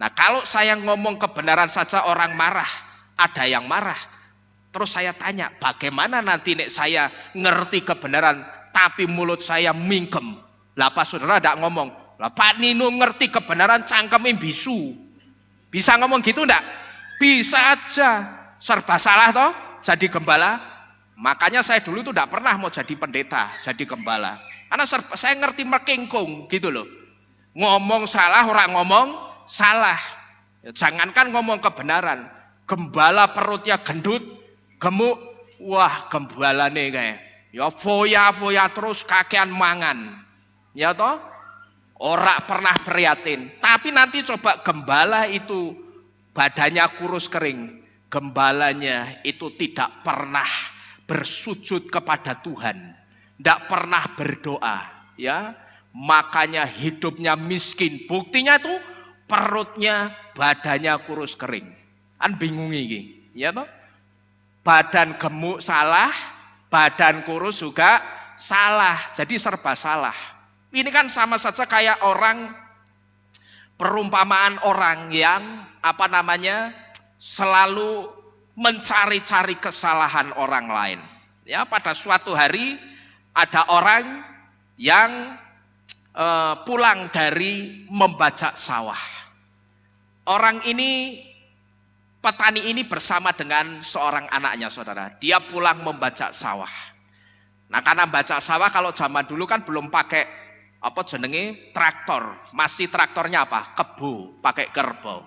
Nah, kalau saya ngomong kebenaran saja orang marah, ada yang marah. Terus saya tanya, bagaimana nanti nek saya ngerti kebenaran tapi mulut saya mingkem? Lah apa saudara tidak ngomong? Lah Pak Nino ngerti kebenaran cangkemin bisu. Bisa ngomong gitu enggak? Bisa aja. Serba salah toh jadi gembala. Makanya saya dulu itu tidak pernah mau jadi pendeta, jadi gembala. Karena saya ngerti merkengkung gitu loh. Ngomong salah, orang ngomong salah. Jangankan ngomong kebenaran, gembala perutnya gendut, gemuk, wah gembala nih kayak, ya foya terus kakean mangan, ya toh, ora pernah prihatin. Tapi nanti coba gembala itu badannya kurus kering, gembalanya itu tidak pernah bersujud kepada Tuhan, tidak pernah berdoa, ya. Makanya hidupnya miskin. Buktinya tuh perutnya, badannya kurus kering. Kan bingung ini, ya toh? Badan gemuk salah, badan kurus juga salah. Jadi serba salah. Ini kan sama saja kayak orang, perumpamaan orang yang selalu mencari-cari kesalahan orang lain. Ya, pada suatu hari ada orang yang pulang dari membajak sawah. Orang ini, petani ini bersama dengan seorang anaknya, saudara. Dia pulang membajak sawah. Nah, karena bajak sawah kalau zaman dulu kan belum pakai traktor. Masih traktornya apa? Kebu, pakai kerbau.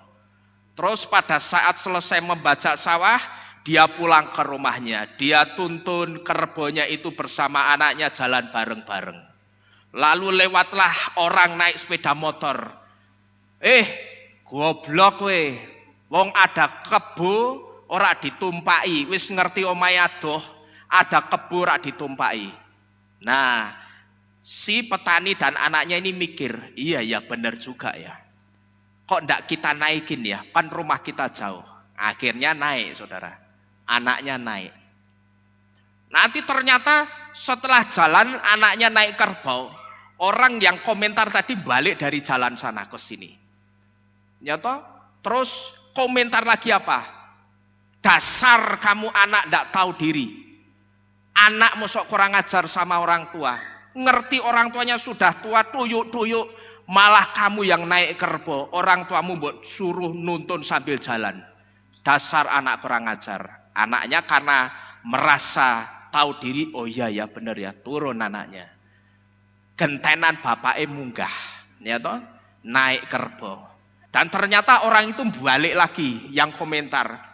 Terus pada saat selesai membajak sawah, dia pulang ke rumahnya. Dia tuntun kerbaunya itu bersama anaknya jalan bareng-bareng. Lalu lewatlah orang naik sepeda motor. Goblok we. Wong ada kebo ora ditumpaki, wis ngerti omahe adoh, ada kebo ora ditumpaki. Nah, si petani dan anaknya ini mikir, iya ya benar juga ya. Kok ndak kita naikin ya, kan rumah kita jauh. Akhirnya naik saudara, anaknya naik. Nanti ternyata setelah jalan anaknya naik kerbau, orang yang komentar tadi balik dari jalan sana ke sini. Nyata, terus komentar lagi apa? Dasar kamu anak ndak tahu diri. Anak mosok kurang ajar sama orang tua. Ngerti orang tuanya sudah tua, tuyuk-tuyuk, malah kamu yang naik kerbau. Orang tuamu buat suruh nuntun sambil jalan. Dasar anak kurang ajar. Anaknya karena merasa tahu diri, oh iya ya bener ya, turun anaknya. Gentenan bapaknya munggah, ya toh, naik kerbau. Dan ternyata orang itu balik lagi yang komentar.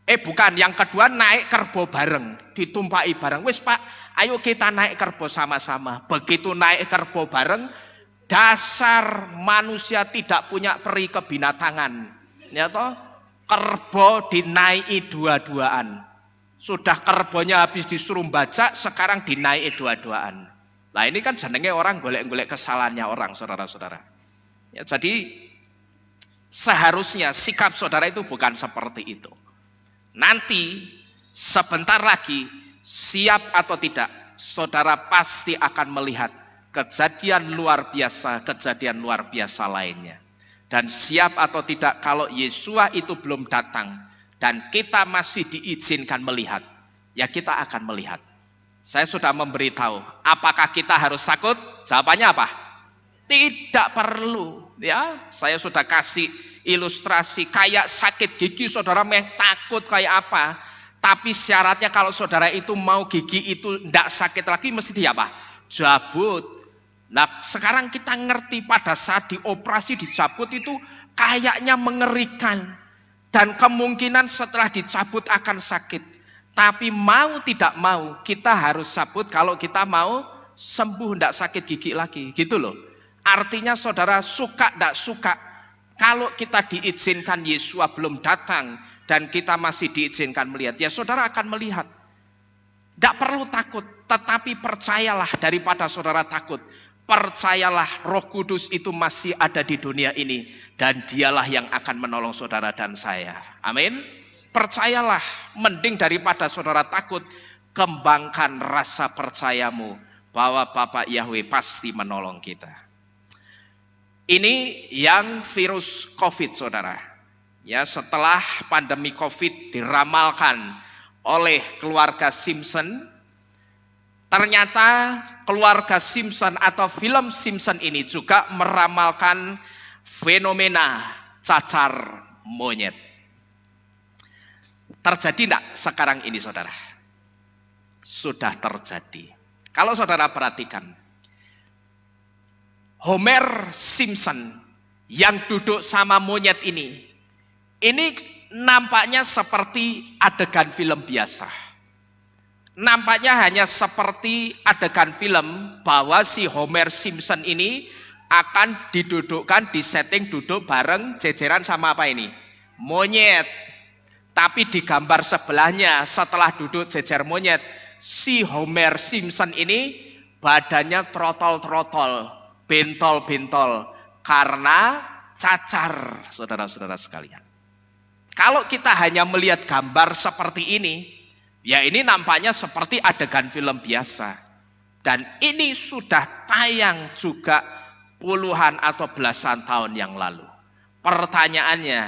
Bukan, yang kedua naik kerbau bareng, ditumpaki bareng. Wis Pak, ayo kita naik kerbau sama-sama. Begitu naik kerbau bareng, dasar manusia tidak punya peri kebinatangan. Ya toh, kerbau dinaiki dua-duaan. Sudah kerbonya habis disuruh baca, sekarang dinaiki dua-duaan. Nah ini kan jenenge orang golek-golek kesalahannya orang, saudara-saudara. Ya, jadi seharusnya sikap saudara itu bukan seperti itu. Nanti sebentar lagi, siap atau tidak, saudara pasti akan melihat kejadian luar biasa lainnya. Dan siap atau tidak, kalau Yesua itu belum datang dan kita masih diizinkan melihat, ya kita akan melihat. Saya sudah memberitahu, apakah kita harus takut? Jawabannya apa? Tidak perlu. Ya, saya sudah kasih ilustrasi kayak sakit gigi, saudara takut kayak apa? Tapi syaratnya kalau saudara itu mau gigi itu tidak sakit lagi, mesti apa? Cabut. Nah, sekarang kita ngerti pada saat dioperasi dicabut itu kayaknya mengerikan. Dan kemungkinan setelah dicabut akan sakit. Tapi mau tidak mau, kita harus cabut kalau kita mau sembuh, tidak sakit gigi lagi. Gitu loh. Artinya saudara suka tidak suka, kalau kita diizinkan Yesua belum datang dan kita masih diizinkan melihat, ya saudara akan melihat. Tidak perlu takut, tetapi percayalah daripada saudara takut. Percayalah Roh Kudus itu masih ada di dunia ini dan dialah yang akan menolong saudara dan saya. Amin. Percayalah, mending daripada saudara takut, kembangkan rasa percayamu bahwa Bapak Yahweh pasti menolong kita. Ini yang virus COVID, saudara. Ya, setelah pandemi COVID diramalkan oleh keluarga Simpson, ternyata keluarga Simpson atau film Simpson ini juga meramalkan fenomena cacar monyet. Terjadi enggak sekarang ini, saudara? Sudah terjadi. Kalau saudara perhatikan, Homer Simpson yang duduk sama monyet ini nampaknya seperti adegan film biasa. Nampaknya hanya seperti adegan film bahwa si Homer Simpson ini akan didudukkan, disetting duduk bareng jejeran sama apa ini? Monyet. Tapi di gambar sebelahnya setelah duduk jejer monyet, si Homer Simpson ini badannya trotol-trotol, bentol-bentol karena cacar, saudara-saudara sekalian. Kalau kita hanya melihat gambar seperti ini, ya ini nampaknya seperti adegan film biasa. Dan ini sudah tayang juga puluhan atau belasan tahun yang lalu. Pertanyaannya,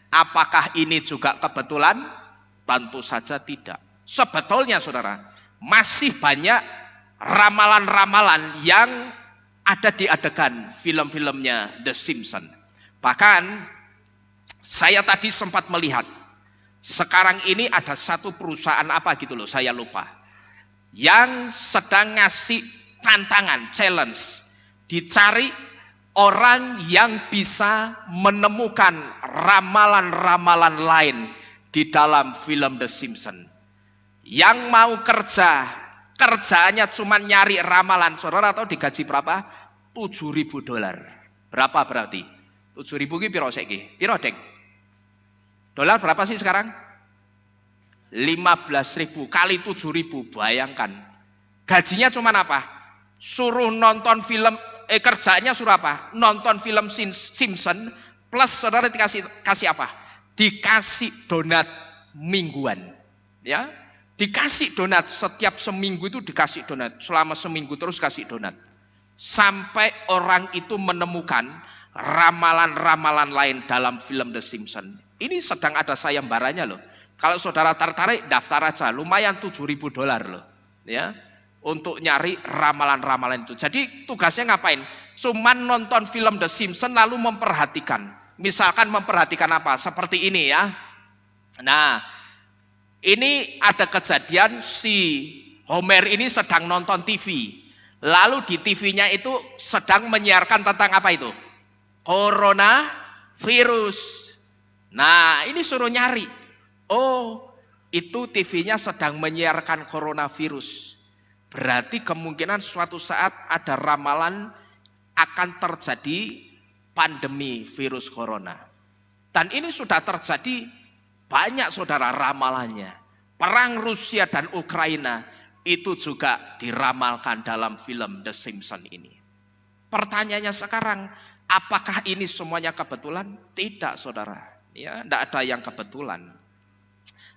apakah ini juga kebetulan? Tentu saja tidak. Sebetulnya saudara, masih banyak ramalan-ramalan yang ada di adegan film-filmnya The Simpsons. Bahkan saya tadi sempat melihat, sekarang ini ada satu perusahaan apa gitu loh, saya lupa, yang sedang ngasih tantangan, challenge, dicari orang yang bisa menemukan ramalan-ramalan lain di dalam film The Simpsons. Yang mau kerja kerjaannya cuma nyari ramalan. Saudara tahu digaji berapa? $7.000. Berapa berarti? 7.000 ki piro saiki? Piro, Dek? Dolar berapa sih sekarang? 15.000 kali 7.000. Bayangkan. Gajinya cuma apa? Suruh nonton film, kerjaannya suruh apa? Nonton film Simpson plus saudara kasih apa? Dikasih donat mingguan. Ya, dikasih donat setiap seminggu itu dikasih donat. Selama seminggu terus kasih donat. Sampai orang itu menemukan ramalan-ramalan lain dalam film The Simpsons. Ini sedang ada sayembaranya loh. Kalau saudara tertarik daftar aja, lumayan $7.000 loh. Ya, untuk nyari ramalan-ramalan itu. Jadi tugasnya ngapain? Cuman nonton film The Simpsons lalu memperhatikan. Misalkan memperhatikan apa? Seperti ini ya. Nah, ini ada kejadian si Homer ini sedang nonton TV. Lalu di TV-nya itu sedang menyiarkan tentang apa itu? Corona virus. Nah, ini suruh nyari. Oh, itu TV-nya sedang menyiarkan coronavirus. Berarti kemungkinan suatu saat ada ramalan akan terjadi pandemi virus corona. Dan ini sudah terjadi banyak saudara ramalannya. Perang Rusia dan Ukraina itu juga diramalkan dalam film The Simpsons ini. Pertanyaannya sekarang, apakah ini semuanya kebetulan? Tidak saudara. Ya, tidak ada yang kebetulan.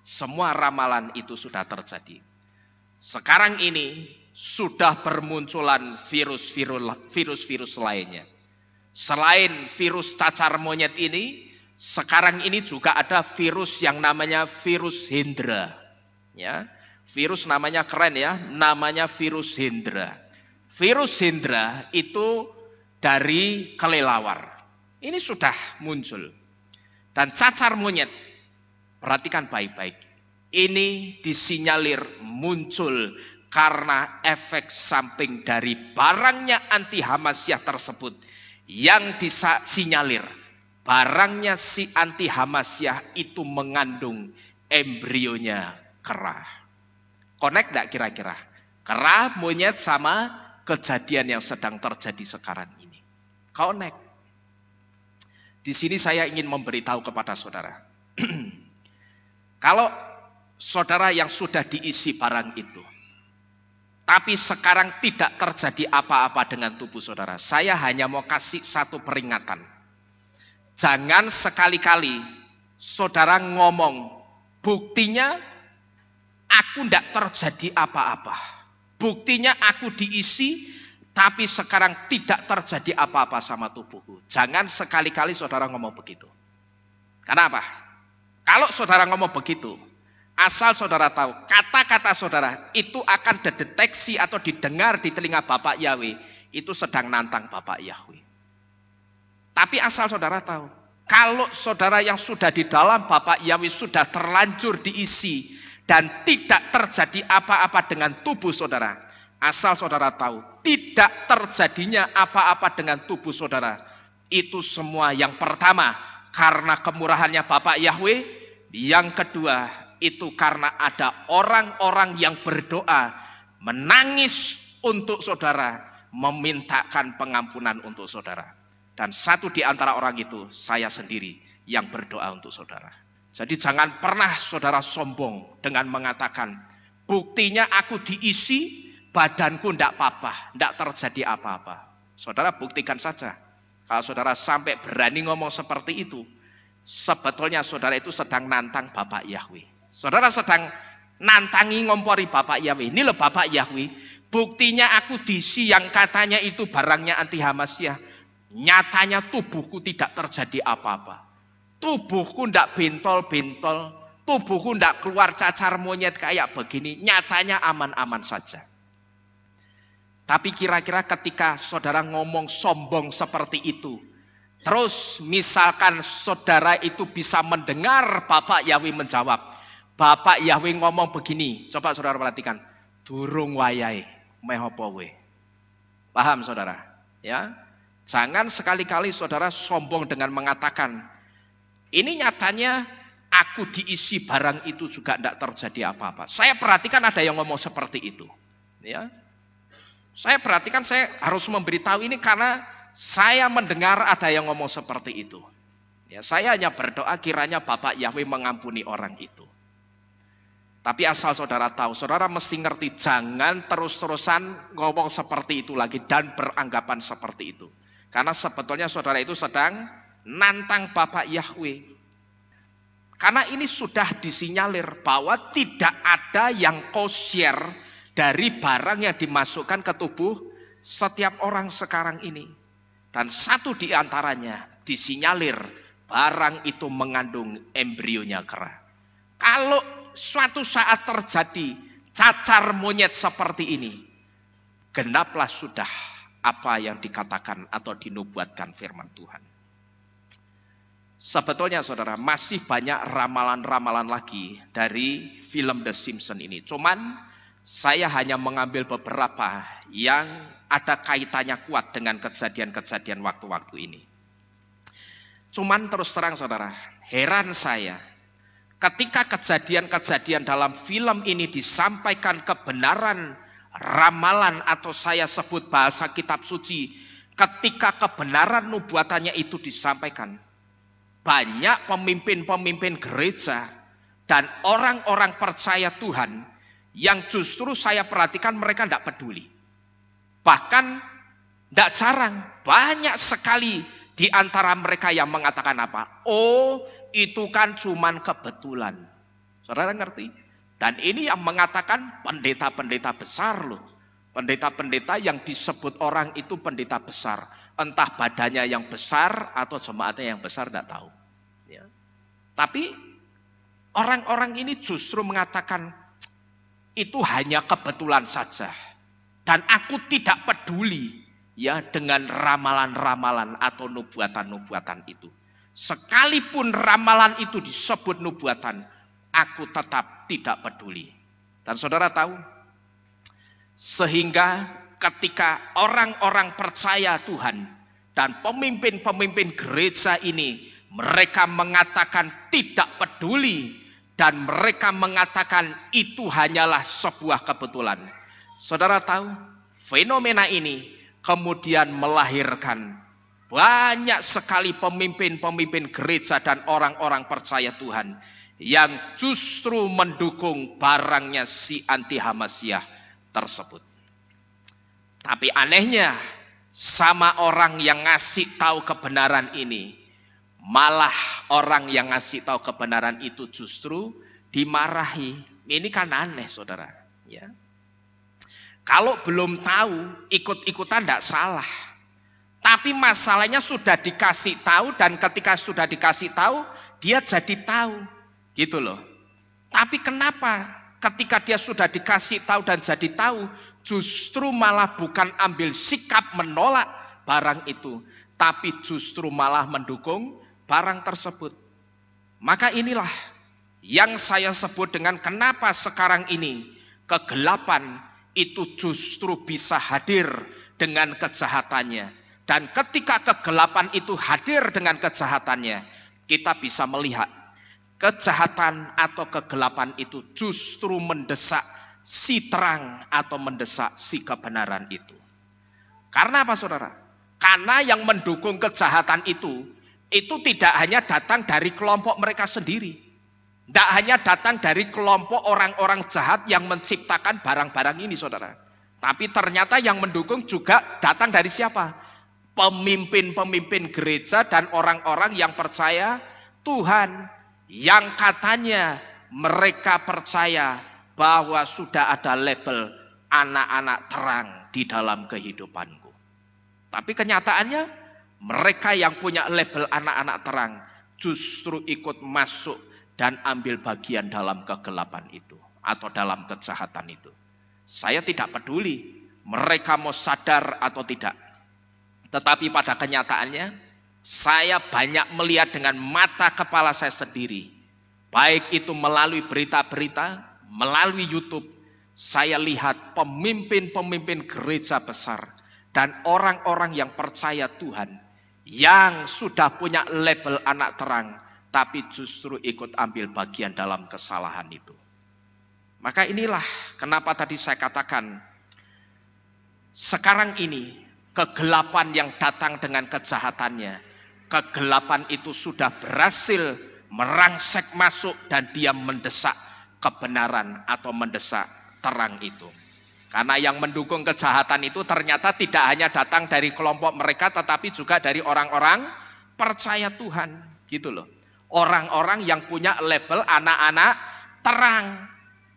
Semua ramalan itu sudah terjadi. Sekarang ini sudah bermunculan virus-virus lainnya. Selain virus cacar monyet ini, sekarang ini juga ada virus yang namanya virus Hendra. Ya, virus namanya keren ya, namanya virus Hendra. Virus Hendra itu dari kelelawar. Ini sudah muncul. Dan cacar monyet, perhatikan baik-baik. Ini disinyalir muncul karena efek samping dari barangnya anti Hamasyah tersebut yang disinyalir barangnya si anti Hamasyah itu mengandung embrionya kera. Connect enggak kira-kira? Kera, monyet sama kejadian yang sedang terjadi sekarang ini. Connect. Di sini saya ingin memberitahu kepada saudara. Kalau saudara yang sudah diisi barang itu, tapi sekarang tidak terjadi apa-apa dengan tubuh saudara, saya hanya mau kasih satu peringatan. Jangan sekali-kali saudara ngomong, buktinya aku tidak terjadi apa-apa. Buktinya aku diisi, tapi sekarang tidak terjadi apa-apa sama tubuhku. Jangan sekali-kali saudara ngomong begitu. Kenapa? Kalau saudara ngomong begitu, asal saudara tahu, kata-kata saudara itu akan dideteksi atau didengar di telinga Bapak Yahweh, itu sedang nantang Bapak Yahweh. Tapi asal saudara tahu, kalau saudara yang sudah di dalam Bapak Yahweh sudah terlanjur diisi dan tidak terjadi apa-apa dengan tubuh saudara, asal saudara tahu, tidak terjadinya apa-apa dengan tubuh saudara, itu semua yang pertama karena kemurahannya Bapak Yahweh, yang kedua itu karena ada orang-orang yang berdoa, menangis untuk saudara, memintakan pengampunan untuk saudara. Dan satu di antara orang itu, saya sendiri yang berdoa untuk saudara. Jadi jangan pernah saudara sombong dengan mengatakan, buktinya aku diisi, badanku tidak apa-apa, tidak terjadi apa-apa. Saudara buktikan saja. Kalau saudara sampai berani ngomong seperti itu, sebetulnya saudara itu sedang nantang Bapak Yahweh. Saudara sedang nantangi ngompori Bapak Yahweh. Ini loh Bapak Yahweh, buktinya aku diisi yang katanya itu barangnya anti Hamasyah. Nyatanya tubuhku tidak terjadi apa-apa. Tubuhku tidak bentol-bentol. Tubuhku tidak keluar cacar monyet kayak begini. Nyatanya aman-aman saja. Tapi kira-kira ketika saudara ngomong sombong seperti itu, terus misalkan saudara itu bisa mendengar Bapak Yahweh menjawab. Bapak Yahweh ngomong begini, coba saudara perhatikan. Durung wayahe meh apa we. Paham saudara? Ya. Jangan sekali-kali saudara sombong dengan mengatakan, ini nyatanya aku diisi barang itu juga tidak terjadi apa-apa. Saya perhatikan ada yang ngomong seperti itu. Ya. Saya perhatikan, saya harus memberitahu ini karena saya mendengar ada yang ngomong seperti itu. Ya, saya hanya berdoa kiranya Bapak Yahweh mengampuni orang itu. Tapi asal saudara tahu, saudara mesti ngerti, jangan terus-terusan ngomong seperti itu lagi dan beranggapan seperti itu. Karena sebetulnya saudara itu sedang nantang Bapak Yahweh. Karena ini sudah disinyalir bahwa tidak ada yang kosher dari barang yang dimasukkan ke tubuh setiap orang sekarang ini. Dan satu di antaranya disinyalir barang itu mengandung embrionya kera. Kalau suatu saat terjadi cacar monyet seperti ini, genaplah sudah apa yang dikatakan atau dinubuatkan firman Tuhan. Sebetulnya saudara, masih banyak ramalan-ramalan lagi dari film The Simpsons ini. Cuman saya hanya mengambil beberapa yang ada kaitannya kuat dengan kejadian-kejadian waktu-waktu ini. Cuman terus terang saudara, heran saya ketika kejadian-kejadian dalam film ini disampaikan kebenaran ramalan atau saya sebut bahasa kitab suci, ketika kebenaran nubuatannya itu disampaikan, banyak pemimpin-pemimpin gereja dan orang-orang percaya Tuhan yang justru saya perhatikan mereka tidak peduli. Bahkan tidak jarang, banyak sekali di antara mereka yang mengatakan apa? Oh, itu kan cuman kebetulan. Saudara ngerti? Dan ini yang mengatakan pendeta-pendeta besar loh. Pendeta-pendeta yang disebut orang itu pendeta besar. Entah badannya yang besar atau jemaatnya yang besar, tidak tahu. Ya. Tapi orang-orang ini justru mengatakan itu hanya kebetulan saja. Dan aku tidak peduli ya dengan ramalan-ramalan atau nubuatan-nubuatan itu. Sekalipun ramalan itu disebut nubuatan, aku tetap tidak peduli. Dan saudara tahu, sehingga ketika orang-orang percaya Tuhan dan pemimpin-pemimpin gereja ini, mereka mengatakan tidak peduli dan mereka mengatakan itu hanyalah sebuah kebetulan. Saudara tahu, fenomena ini kemudian melahirkan banyak sekali pemimpin-pemimpin gereja dan orang-orang percaya Tuhan yang justru mendukung barangnya si anti-Hamasyah tersebut. Tapi anehnya, sama orang yang ngasih tahu kebenaran ini, malah orang yang ngasih tahu kebenaran itu justru dimarahi. Ini kan aneh saudara. Ya. Kalau belum tahu, ikut-ikutan tidak salah. Tapi masalahnya sudah dikasih tahu dan ketika sudah dikasih tahu, dia jadi tahu. Gitu loh. Tapi kenapa ketika dia sudah dikasih tahu dan jadi tahu, justru malah bukan ambil sikap menolak barang itu, tapi justru malah mendukung barang tersebut. Maka inilah yang saya sebut dengan kenapa sekarang ini kegelapan itu justru bisa hadir dengan kejahatannya. Dan ketika kegelapan itu hadir dengan kejahatannya, kita bisa melihat kejahatan atau kegelapan itu justru mendesak si terang atau mendesak si kebenaran itu. Karena apa saudara? Karena yang mendukung kejahatan itu tidak hanya datang dari kelompok mereka sendiri. Tidak hanya datang dari kelompok orang-orang jahat yang menciptakan barang-barang ini saudara. Tapi ternyata yang mendukung juga datang dari siapa? Pemimpin-pemimpin gereja dan orang-orang yang percaya Tuhan. Yang katanya mereka percaya bahwa sudah ada label anak-anak terang di dalam kehidupanku. Tapi kenyataannya mereka yang punya label anak-anak terang justru ikut masuk dan ambil bagian dalam kegelapan itu atau dalam kejahatan itu. Saya tidak peduli mereka mau sadar atau tidak. Tetapi pada kenyataannya saya banyak melihat dengan mata kepala saya sendiri. Baik itu melalui berita-berita, melalui YouTube, saya lihat pemimpin-pemimpin gereja besar dan orang-orang yang percaya Tuhan yang sudah punya label anak terang, tapi justru ikut ambil bagian dalam kesalahan itu. Maka inilah kenapa tadi saya katakan sekarang ini kegelapan yang datang dengan kejahatannya, kegelapan itu sudah berhasil merangsek masuk dan dia mendesak kebenaran atau mendesak terang itu. Karena yang mendukung kejahatan itu ternyata tidak hanya datang dari kelompok mereka, tetapi juga dari orang-orang percaya Tuhan, gitu loh. Orang-orang yang punya label anak-anak terang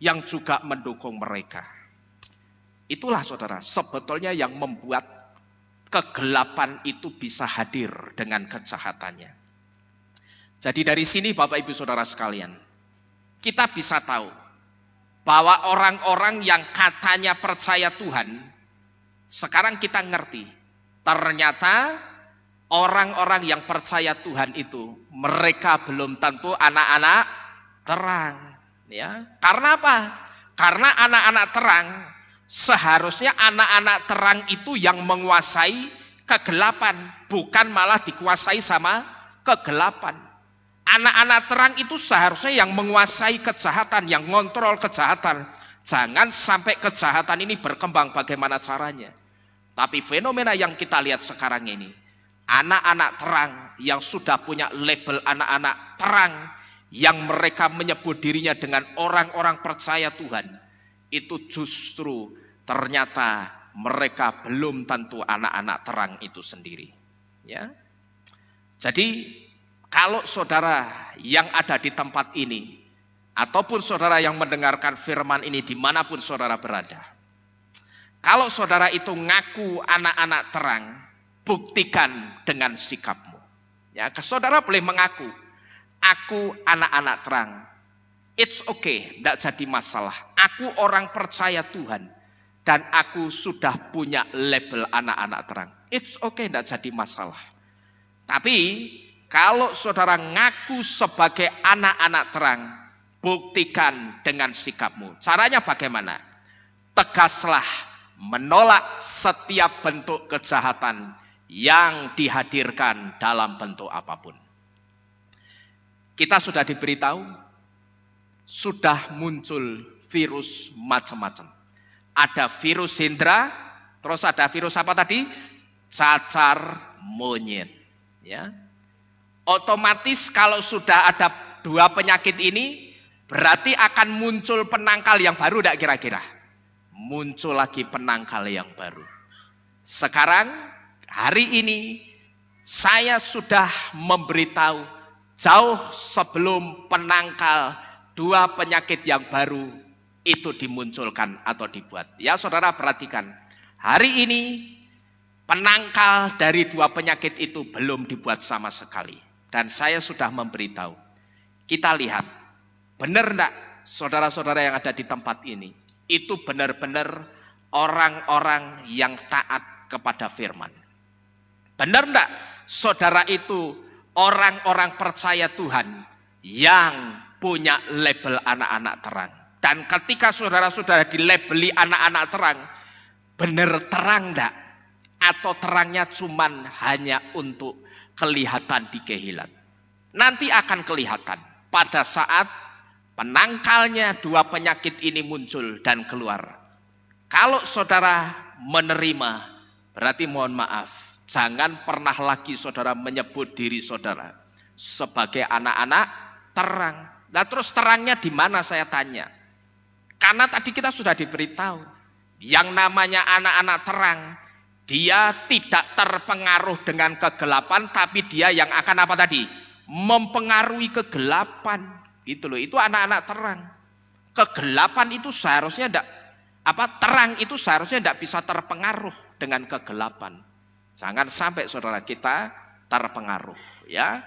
yang juga mendukung mereka. Itulah saudara, sebetulnya yang membuat kegelapan itu bisa hadir dengan kejahatannya. Jadi dari sini Bapak Ibu Saudara sekalian, kita bisa tahu bahwa orang-orang yang katanya percaya Tuhan, sekarang kita ngerti, ternyata orang-orang yang percaya Tuhan itu, mereka belum tentu anak-anak terang. Ya, karena apa? Karena anak-anak terang, seharusnya anak-anak terang itu yang menguasai kegelapan, bukan malah dikuasai sama kegelapan. Anak-anak terang itu seharusnya yang menguasai kejahatan, yang ngontrol kejahatan. Jangan sampai kejahatan ini berkembang, bagaimana caranya. Tapi fenomena yang kita lihat sekarang ini, anak-anak terang yang sudah punya label anak-anak terang, yang mereka menyebut dirinya dengan orang-orang percaya Tuhan, itu justru ternyata mereka belum tentu anak-anak terang itu sendiri. Ya. Jadi kalau saudara yang ada di tempat ini, ataupun saudara yang mendengarkan firman ini dimanapun saudara berada, kalau saudara itu ngaku anak-anak terang, buktikan dengan sikapmu. Ya, saudara boleh mengaku, aku anak-anak terang. It's okay, tidak jadi masalah. Aku orang percaya Tuhan dan aku sudah punya label anak-anak terang. It's okay, tidak jadi masalah. Tapi kalau saudara ngaku sebagai anak-anak terang, buktikan dengan sikapmu. Caranya bagaimana? Tegaslah menolak setiap bentuk kejahatan yang dihadirkan dalam bentuk apapun. Kita sudah diberitahu, sudah muncul virus macam-macam. Ada virus Hendra, terus ada virus apa tadi? Cacar monyet. Ya. Otomatis kalau sudah ada dua penyakit ini, berarti akan muncul penangkal yang baru, tidak kira-kira? Muncul lagi penangkal yang baru. Sekarang, hari ini, saya sudah memberitahu jauh sebelum penangkal dua penyakit yang baru itu dimunculkan atau dibuat. Ya saudara perhatikan, hari ini penangkal dari dua penyakit itu belum dibuat sama sekali. Dan saya sudah memberitahu, kita lihat, benar enggak saudara-saudara yang ada di tempat ini, itu benar-benar orang-orang yang taat kepada firman. Benar enggak saudara itu orang-orang percaya Tuhan yang punya label anak-anak terang. Dan ketika saudara-saudara dilabeli anak-anak terang, benar terang enggak? Atau terangnya cuman hanya untuk kelihatan di kehilat? Nanti akan kelihatan pada saat penangkalnya dua penyakit ini muncul dan keluar. Kalau saudara menerima, berarti mohon maaf, jangan pernah lagi saudara menyebut diri saudara sebagai anak-anak terang. Nah terus terangnya di mana saya tanya? Karena tadi kita sudah diberitahu, yang namanya anak-anak terang, dia tidak terpengaruh dengan kegelapan, tapi dia yang akan apa tadi? Mempengaruhi kegelapan. Gitu loh, itu anak-anak terang. Kegelapan itu seharusnya terang itu seharusnya tidak bisa terpengaruh dengan kegelapan. Jangan sampai saudara kita terpengaruh, ya.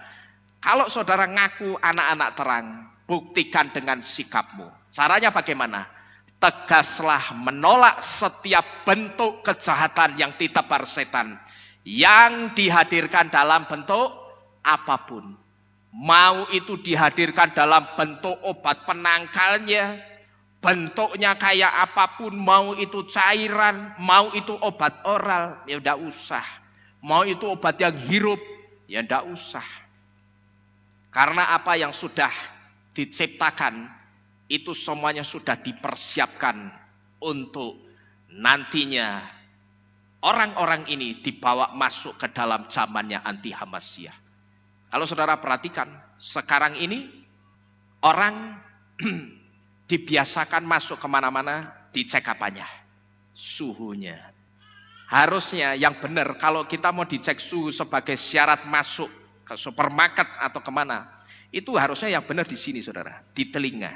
Kalau saudara ngaku anak-anak terang, buktikan dengan sikapmu. Caranya bagaimana? Tegaslah menolak setiap bentuk kejahatan yang ditebar setan, yang dihadirkan dalam bentuk apapun. Mau itu dihadirkan dalam bentuk obat penangkalnya, bentuknya kayak apapun, mau itu cairan, mau itu obat oral, ya udah usah. Mau itu obat yang hirup, ya udah usah. Karena apa yang sudah diciptakan, itu semuanya sudah dipersiapkan untuk nantinya orang-orang ini dibawa masuk ke dalam zamannya anti Hamasyah. Kalau saudara perhatikan, sekarang ini orang dibiasakan masuk kemana-mana, dicek apanya? Suhunya. Harusnya yang benar kalau kita mau dicek suhu sebagai syarat masuk ke supermarket atau kemana, itu harusnya yang benar di sini saudara, di telinga.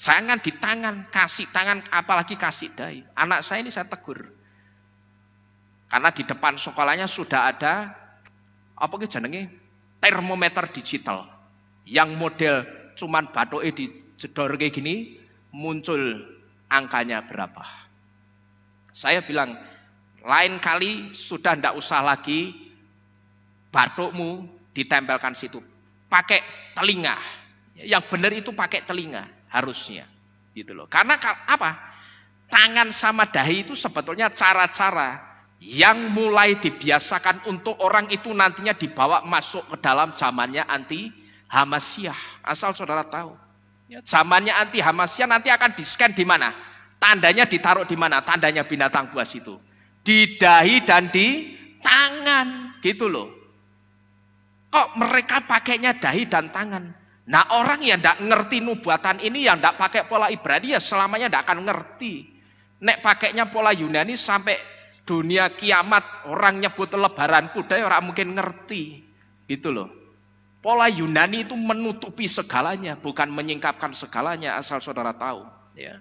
Jangan di tangan, kasih tangan, apalagi kasih dahi. Anak saya ini saya tegur. Karena di depan sekolahnya sudah ada apa jenenge termometer digital yang model cuman bathoke dijedor kayak gini muncul angkanya berapa. Saya bilang lain kali sudah ndak usah lagi bathokmu ditempelkan situ, pakai telinga. Yang benar itu pakai telinga harusnya, gitu loh. Karena apa? Tangan sama dahi itu sebetulnya cara-cara yang mulai dibiasakan untuk orang itu nantinya dibawa masuk ke dalam zamannya anti Hamasyah. Asal saudara tahu, zamannya anti Hamasyah nanti akan di-scan di mana? Tandanya ditaruh di mana? Tandanya binatang buas itu di dahi dan di tangan, gitu loh. Kok mereka pakainya dahi dan tangan? Nah orang yang tidak ngerti nubuatan ini, yang tidak pakai pola Ibrani ya selamanya tidak akan ngerti. Nek pakainya pola Yunani sampai dunia kiamat orang nyebut lebaran kuda orang mungkin ngerti, gitu loh. Pola Yunani itu menutupi segalanya, bukan menyingkapkan segalanya, asal saudara tahu. Ya.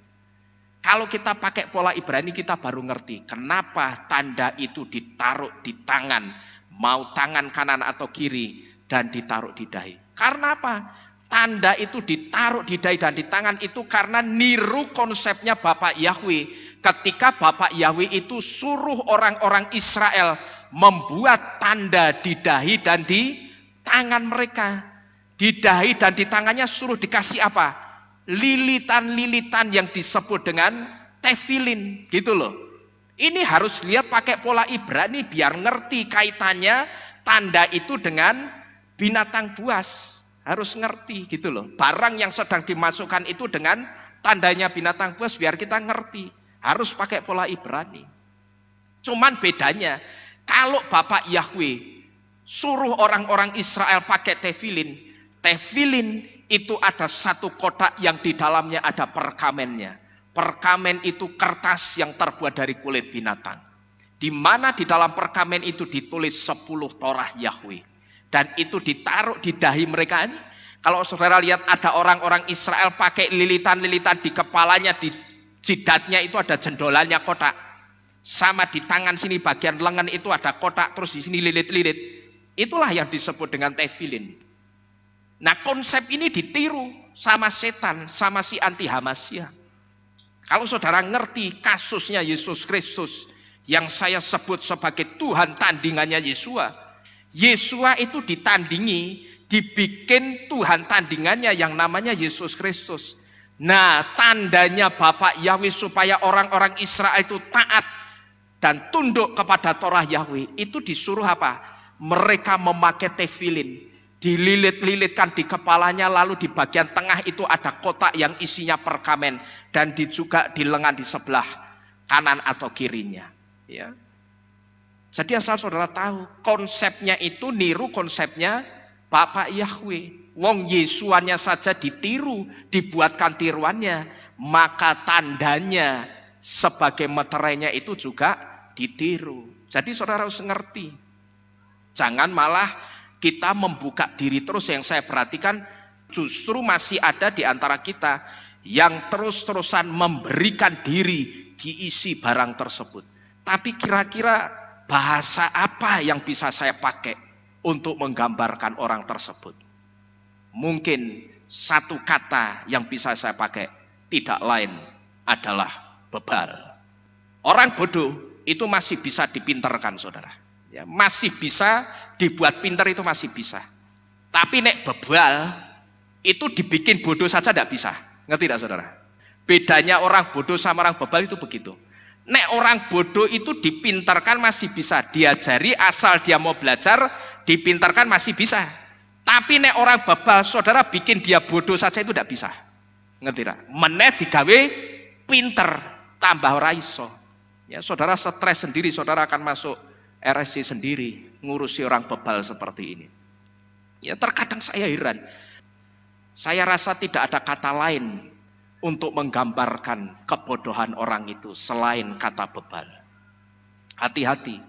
Kalau kita pakai pola Ibrani kita baru ngerti kenapa tanda itu ditaruh di tangan, mau tangan kanan atau kiri, dan ditaruh di dahi. Karena apa? Tanda itu ditaruh di dahi dan di tangan itu karena niru konsepnya Bapak Yahweh. Ketika Bapak Yahweh itu suruh orang-orang Israel membuat tanda di dahi dan di tangan mereka. Di dahi dan di tangannya suruh dikasih apa? Lilitan-lilitan yang disebut dengan tefilin, gitu loh. Ini harus lihat pakai pola Ibrani biar ngerti kaitannya tanda itu dengan binatang buas. Harus ngerti gitu loh. Barang yang sedang dimasukkan itu dengan tandanya binatang buas biar kita ngerti. Harus pakai pola Ibrani. Cuman bedanya kalau Bapak Yahweh suruh orang-orang Israel pakai tefilin. Tefilin itu ada satu kotak yang di dalamnya ada perkamennya. Perkamen itu kertas yang terbuat dari kulit binatang. Di mana di dalam perkamen itu ditulis 10 Torah Yahweh. Dan itu ditaruh di dahi mereka ini. Kalau saudara lihat ada orang-orang Israel pakai lilitan-lilitan di kepalanya, di jidatnya itu ada jendolannya kotak. Sama di tangan sini bagian lengan itu ada kotak, terus di sini lilit-lilit. Itulah yang disebut dengan tefilin. Nah konsep ini ditiru sama setan, sama si anti Hamasyah. Kalau saudara ngerti kasusnya Yesus Kristus yang saya sebut sebagai Tuhan tandingannya Yesua. Yesua itu ditandingi, dibikin Tuhan tandingannya yang namanya Yesus Kristus. Nah tandanya Bapak Yahweh supaya orang-orang Israel itu taat dan tunduk kepada Torah Yahweh itu disuruh apa? Mereka memakai tefilin, dililit-lilitkan di kepalanya, lalu di bagian tengah itu ada kotak yang isinya perkamen dan juga di lengan di sebelah kanan atau kirinya. Ya. Jadi asal saudara tahu konsepnya itu niru konsepnya Bapak Yahweh. Wong Yesuannya saja ditiru, dibuatkan tiruannya, maka tandanya sebagai meterainya itu juga ditiru. Jadi saudara harus ngerti. Jangan malah kita membuka diri terus. Yang saya perhatikan justru masih ada di antara kita yang terus-terusan memberikan diri diisi barang tersebut. Tapi kira-kira bahasa apa yang bisa saya pakai untuk menggambarkan orang tersebut? Mungkin satu kata yang bisa saya pakai tidak lain adalah bebal. Orang bodoh itu masih bisa dipinterkan saudara. Ya, masih bisa dibuat pinter itu masih bisa. Tapi nek bebal itu dibikin bodoh saja tidak bisa. Ngerti tidak saudara? Bedanya orang bodoh sama orang bebal itu begitu. Nek orang bodoh itu dipintarkan masih bisa, diajari asal dia mau belajar, dipintarkan masih bisa. Tapi nek orang bebal, saudara bikin dia bodoh saja itu tidak bisa. Ngerti tak? Meneh digawe pinter, tambah ora iso. Ya, saudara stres sendiri, saudara akan masuk RSC sendiri, ngurusi orang bebal seperti ini. Ya, terkadang saya heran. Saya rasa tidak ada kata lain untuk menggambarkan kebodohan orang itu selain kata bebal. Hati-hati,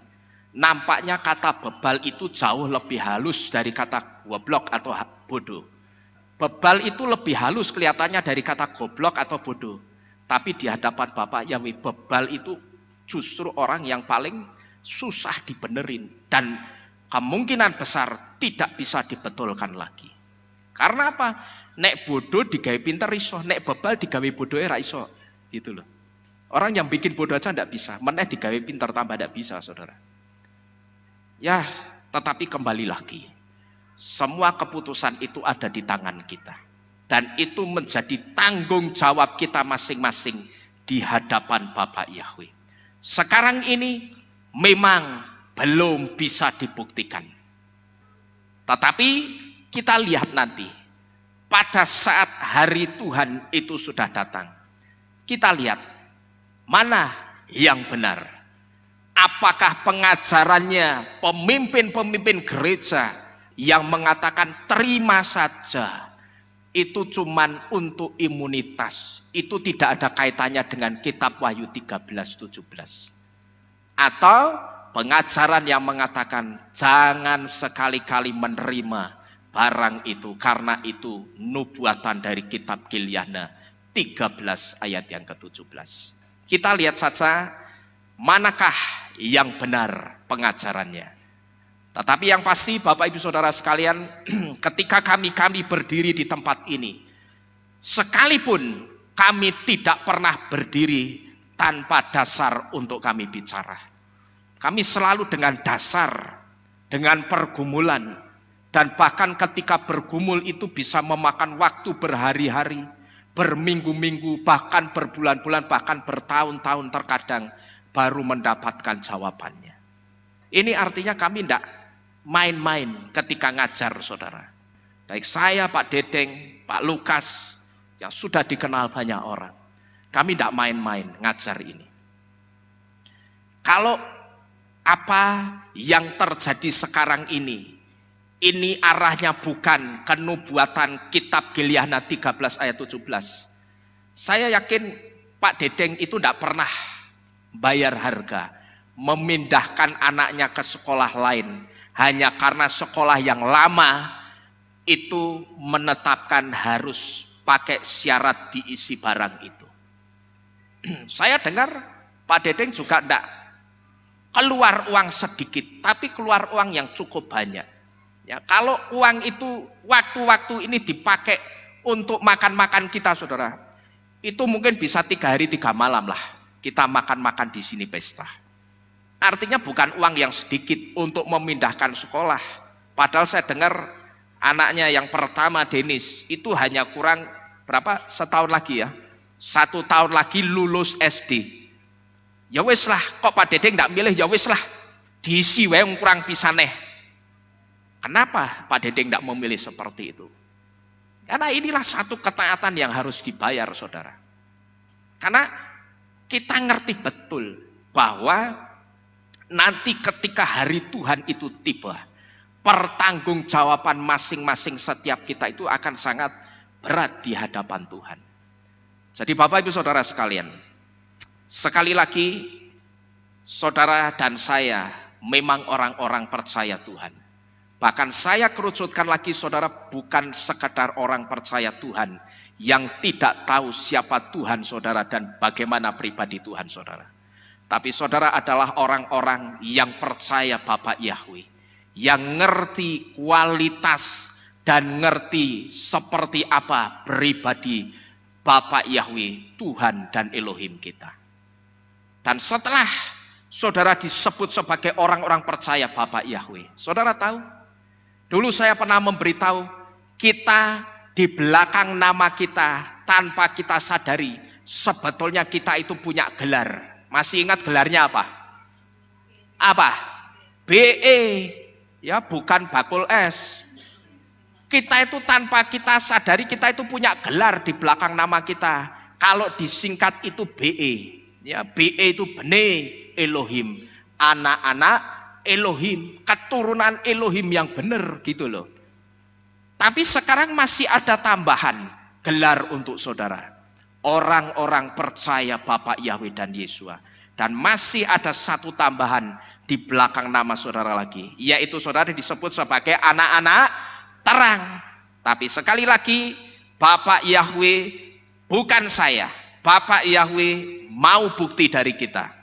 nampaknya kata bebal itu jauh lebih halus dari kata goblok atau bodoh. Bebal itu lebih halus kelihatannya dari kata goblok atau bodoh. Tapi di hadapan Bapak Yahweh, bebal itu justru orang yang paling susah dibenerin. Dan kemungkinan besar tidak bisa dibetulkan lagi. Karena apa? Nek bodoh digawe pinter iso, nek bebal digawe bodoh ra iso. Gitu loh. Orang yang bikin bodoh aja tidak bisa, meneh digawe pinter tambah tidak bisa, saudara. Ya, tetapi kembali lagi. Semua keputusan itu ada di tangan kita. Dan itu menjadi tanggung jawab kita masing-masing di hadapan Bapak Yahweh. Sekarang ini memang belum bisa dibuktikan. Tetapi kita lihat nanti, pada saat hari Tuhan itu sudah datang. Kita lihat mana yang benar. Apakah pengajarannya pemimpin-pemimpin gereja yang mengatakan terima saja, itu cuman untuk imunitas. Itu tidak ada kaitannya dengan kitab Wahyu 13:17. Atau pengajaran yang mengatakan jangan sekali-kali menerima barang itu karena itu nubuatan dari kitab Gilyana 13 ayat yang ke-17. Kita lihat saja manakah yang benar pengajarannya. Tetapi yang pasti Bapak Ibu Saudara sekalian, ketika kami berdiri di tempat ini, sekalipun kami tidak pernah berdiri tanpa dasar untuk kami bicara. Kami selalu dengan dasar, dengan pergumulan, dan bahkan ketika bergumul itu bisa memakan waktu berhari-hari, berminggu-minggu, bahkan berbulan-bulan, bahkan bertahun-tahun terkadang baru mendapatkan jawabannya. Ini artinya kami tidak main-main ketika ngajar, saudara. Baik saya, Pak Dedeng, Pak Lukas, yang sudah dikenal banyak orang. Kami tidak main-main ngajar ini. Kalau apa yang terjadi sekarang ini arahnya bukan kenubuatan kitab Gilyana 13 ayat 17. Saya yakin Pak Dedeng itu tidak pernah bayar harga, memindahkan anaknya ke sekolah lain, hanya karena sekolah yang lama itu menetapkan harus pakai syarat diisi barang itu. Saya dengar Pak Dedeng juga tidak keluar uang sedikit, tapi keluar uang yang cukup banyak. Ya, kalau uang itu waktu-waktu ini dipakai untuk makan-makan kita, saudara, itu mungkin bisa 3 hari 3 malam lah kita makan-makan di sini pesta. Artinya bukan uang yang sedikit untuk memindahkan sekolah. Padahal saya dengar anaknya yang pertama Denis itu hanya kurang berapa? Setahun lagi ya. 1 tahun lagi lulus SD. Ya wis lah, kok Pak Dedeng tidak milih, ya wis lah. Diisi wae kurang pisaneh. Kenapa Pak Dedeng tidak memilih seperti itu? Karena inilah satu ketaatan yang harus dibayar, saudara. Karena kita ngerti betul bahwa nanti ketika hari Tuhan itu tiba, pertanggungjawaban masing-masing setiap kita itu akan sangat berat di hadapan Tuhan. Jadi Bapak Ibu Saudara sekalian, sekali lagi saudara dan saya memang orang-orang percaya Tuhan. Bahkan saya kerucutkan lagi, saudara, bukan sekadar orang percaya Tuhan yang tidak tahu siapa Tuhan saudara dan bagaimana pribadi Tuhan saudara. Tapi saudara adalah orang-orang yang percaya Bapak Yahweh, yang ngerti kualitas dan ngerti seperti apa pribadi Bapak Yahweh, Tuhan dan Elohim kita. Dan setelah saudara disebut sebagai orang-orang percaya Bapak Yahweh, saudara tahu? Dulu saya pernah memberitahu, kita di belakang nama kita tanpa kita sadari, sebetulnya kita itu punya gelar. Masih ingat gelarnya apa? Apa? BE, ya bukan bakul es. Kita itu tanpa kita sadari, kita itu punya gelar di belakang nama kita. Kalau disingkat itu BE. Ya, BE itu Bene Elohim, anak-anak Elohim, keturunan Elohim yang benar gitu loh. Tapi sekarang masih ada tambahan gelar untuk saudara. Orang-orang percaya Bapak Yahweh dan Yesua. Dan masih ada satu tambahan di belakang nama saudara lagi, yaitu saudara disebut sebagai anak-anak terang. Tapi sekali lagi, Bapak Yahweh bukan saya. Bapak Yahweh mau bukti dari kita.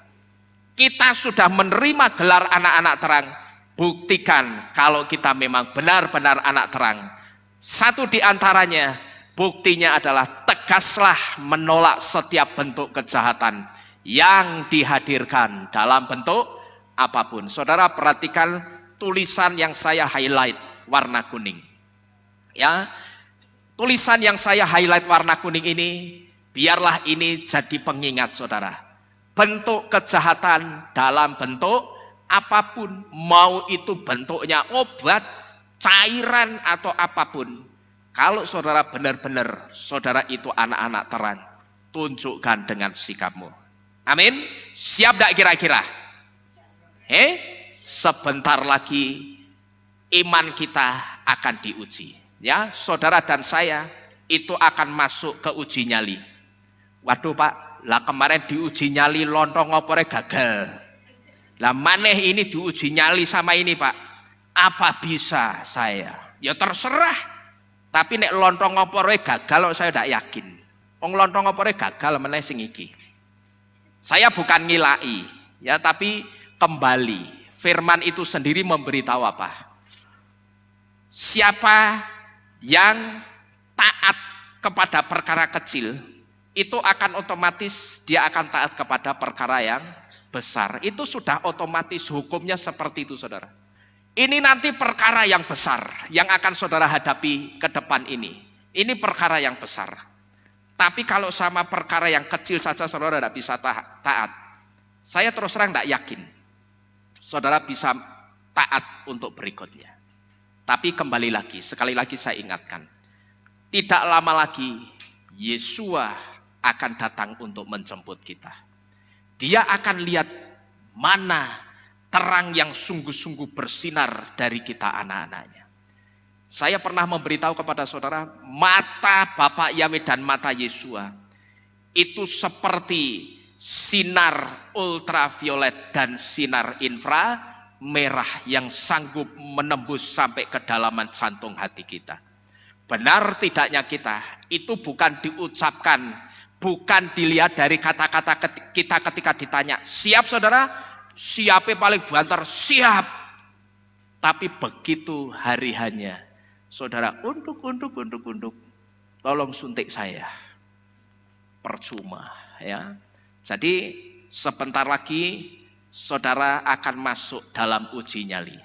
Kita sudah menerima gelar anak-anak terang. Buktikan kalau kita memang benar-benar anak terang. Satu di antaranya, buktinya adalah tegaslah menolak setiap bentuk kejahatan yang dihadirkan dalam bentuk apapun. Saudara perhatikan tulisan yang saya highlight warna kuning. Ya, tulisan yang saya highlight warna kuning ini, biarlah ini jadi pengingat saudara. Bentuk kejahatan dalam bentuk apapun, mau itu bentuknya obat, cairan atau apapun. Kalau saudara benar-benar saudara itu anak-anak terang, tunjukkan dengan sikapmu. Amin. Siap tidak kira-kira? Sebentar lagi iman kita akan diuji. Ya, saudara dan saya itu akan masuk ke uji nyali. Waduh Pak, lah kemarin diuji nyali lontong opore gagal. Lah maneh ini diuji nyali sama ini Pak. Apa bisa saya? Ya terserah. Tapi nek lontong opore gagal saya tidak yakin. Wong lontong opore gagal meneh sing iki. Saya bukan ngilai, ya, tapi kembali firman itu sendiri memberitahu apa? Siapa yang taat kepada perkara kecil, itu akan otomatis dia akan taat kepada perkara yang besar. Itu sudah otomatis hukumnya seperti itu saudara. Ini nanti perkara yang besar yang akan saudara hadapi ke depan ini. Ini perkara yang besar. Tapi kalau sama perkara yang kecil saja saudara tidak bisa taat. Saya terus terang tidak yakin saudara bisa taat untuk berikutnya. Tapi kembali lagi, sekali lagi saya ingatkan. Tidak lama lagi Yesua akan datang untuk menjemput kita. Dia akan lihat mana terang yang sungguh-sungguh bersinar dari kita anak-anaknya. Saya pernah memberitahu kepada saudara, mata Bapak Yahweh dan mata Yesua itu seperti sinar ultraviolet dan sinar inframerah yang sanggup menembus sampai kedalaman jantung hati kita. Benar tidaknya kita, itu bukan diucapkan, bukan dilihat dari kata-kata kita ketika ditanya, siap saudara? Siapnya paling banter, siap. Tapi begitu hari hanya, saudara, unduk, tolong suntik saya. Percuma, ya. Jadi sebentar lagi saudara akan masuk dalam uji nyali.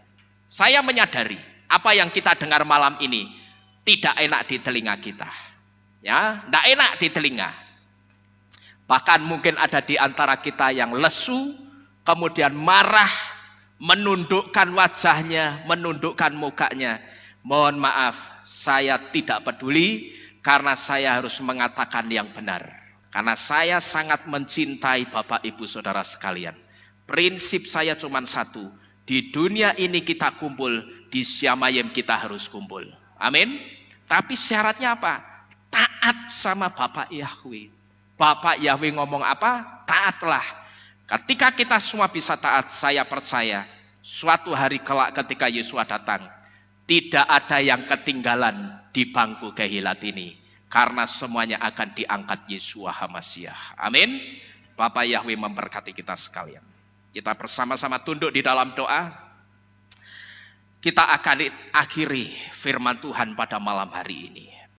Saya menyadari apa yang kita dengar malam ini tidak enak di telinga kita. Ya, tidak enak di telinga. Bahkan mungkin ada di antara kita yang lesu, kemudian marah, menundukkan wajahnya, menundukkan mukanya. Mohon maaf, saya tidak peduli karena saya harus mengatakan yang benar. Karena saya sangat mencintai Bapak Ibu Saudara sekalian. Prinsip saya cuma satu, di dunia ini kita kumpul, di Syamayim kita harus kumpul. Amin. Tapi syaratnya apa? Taat sama Bapak Yahweh. Bapak Yahweh ngomong apa? Taatlah. Ketika kita semua bisa taat, saya percaya suatu hari kelak ketika Yesus datang, tidak ada yang ketinggalan di bangku kehilat ini. Karena semuanya akan diangkat Yeshua HaMashiach. Amin. Bapak Yahweh memberkati kita sekalian. Kita bersama-sama tunduk di dalam doa. Kita akan akhiri firman Tuhan pada malam hari ini.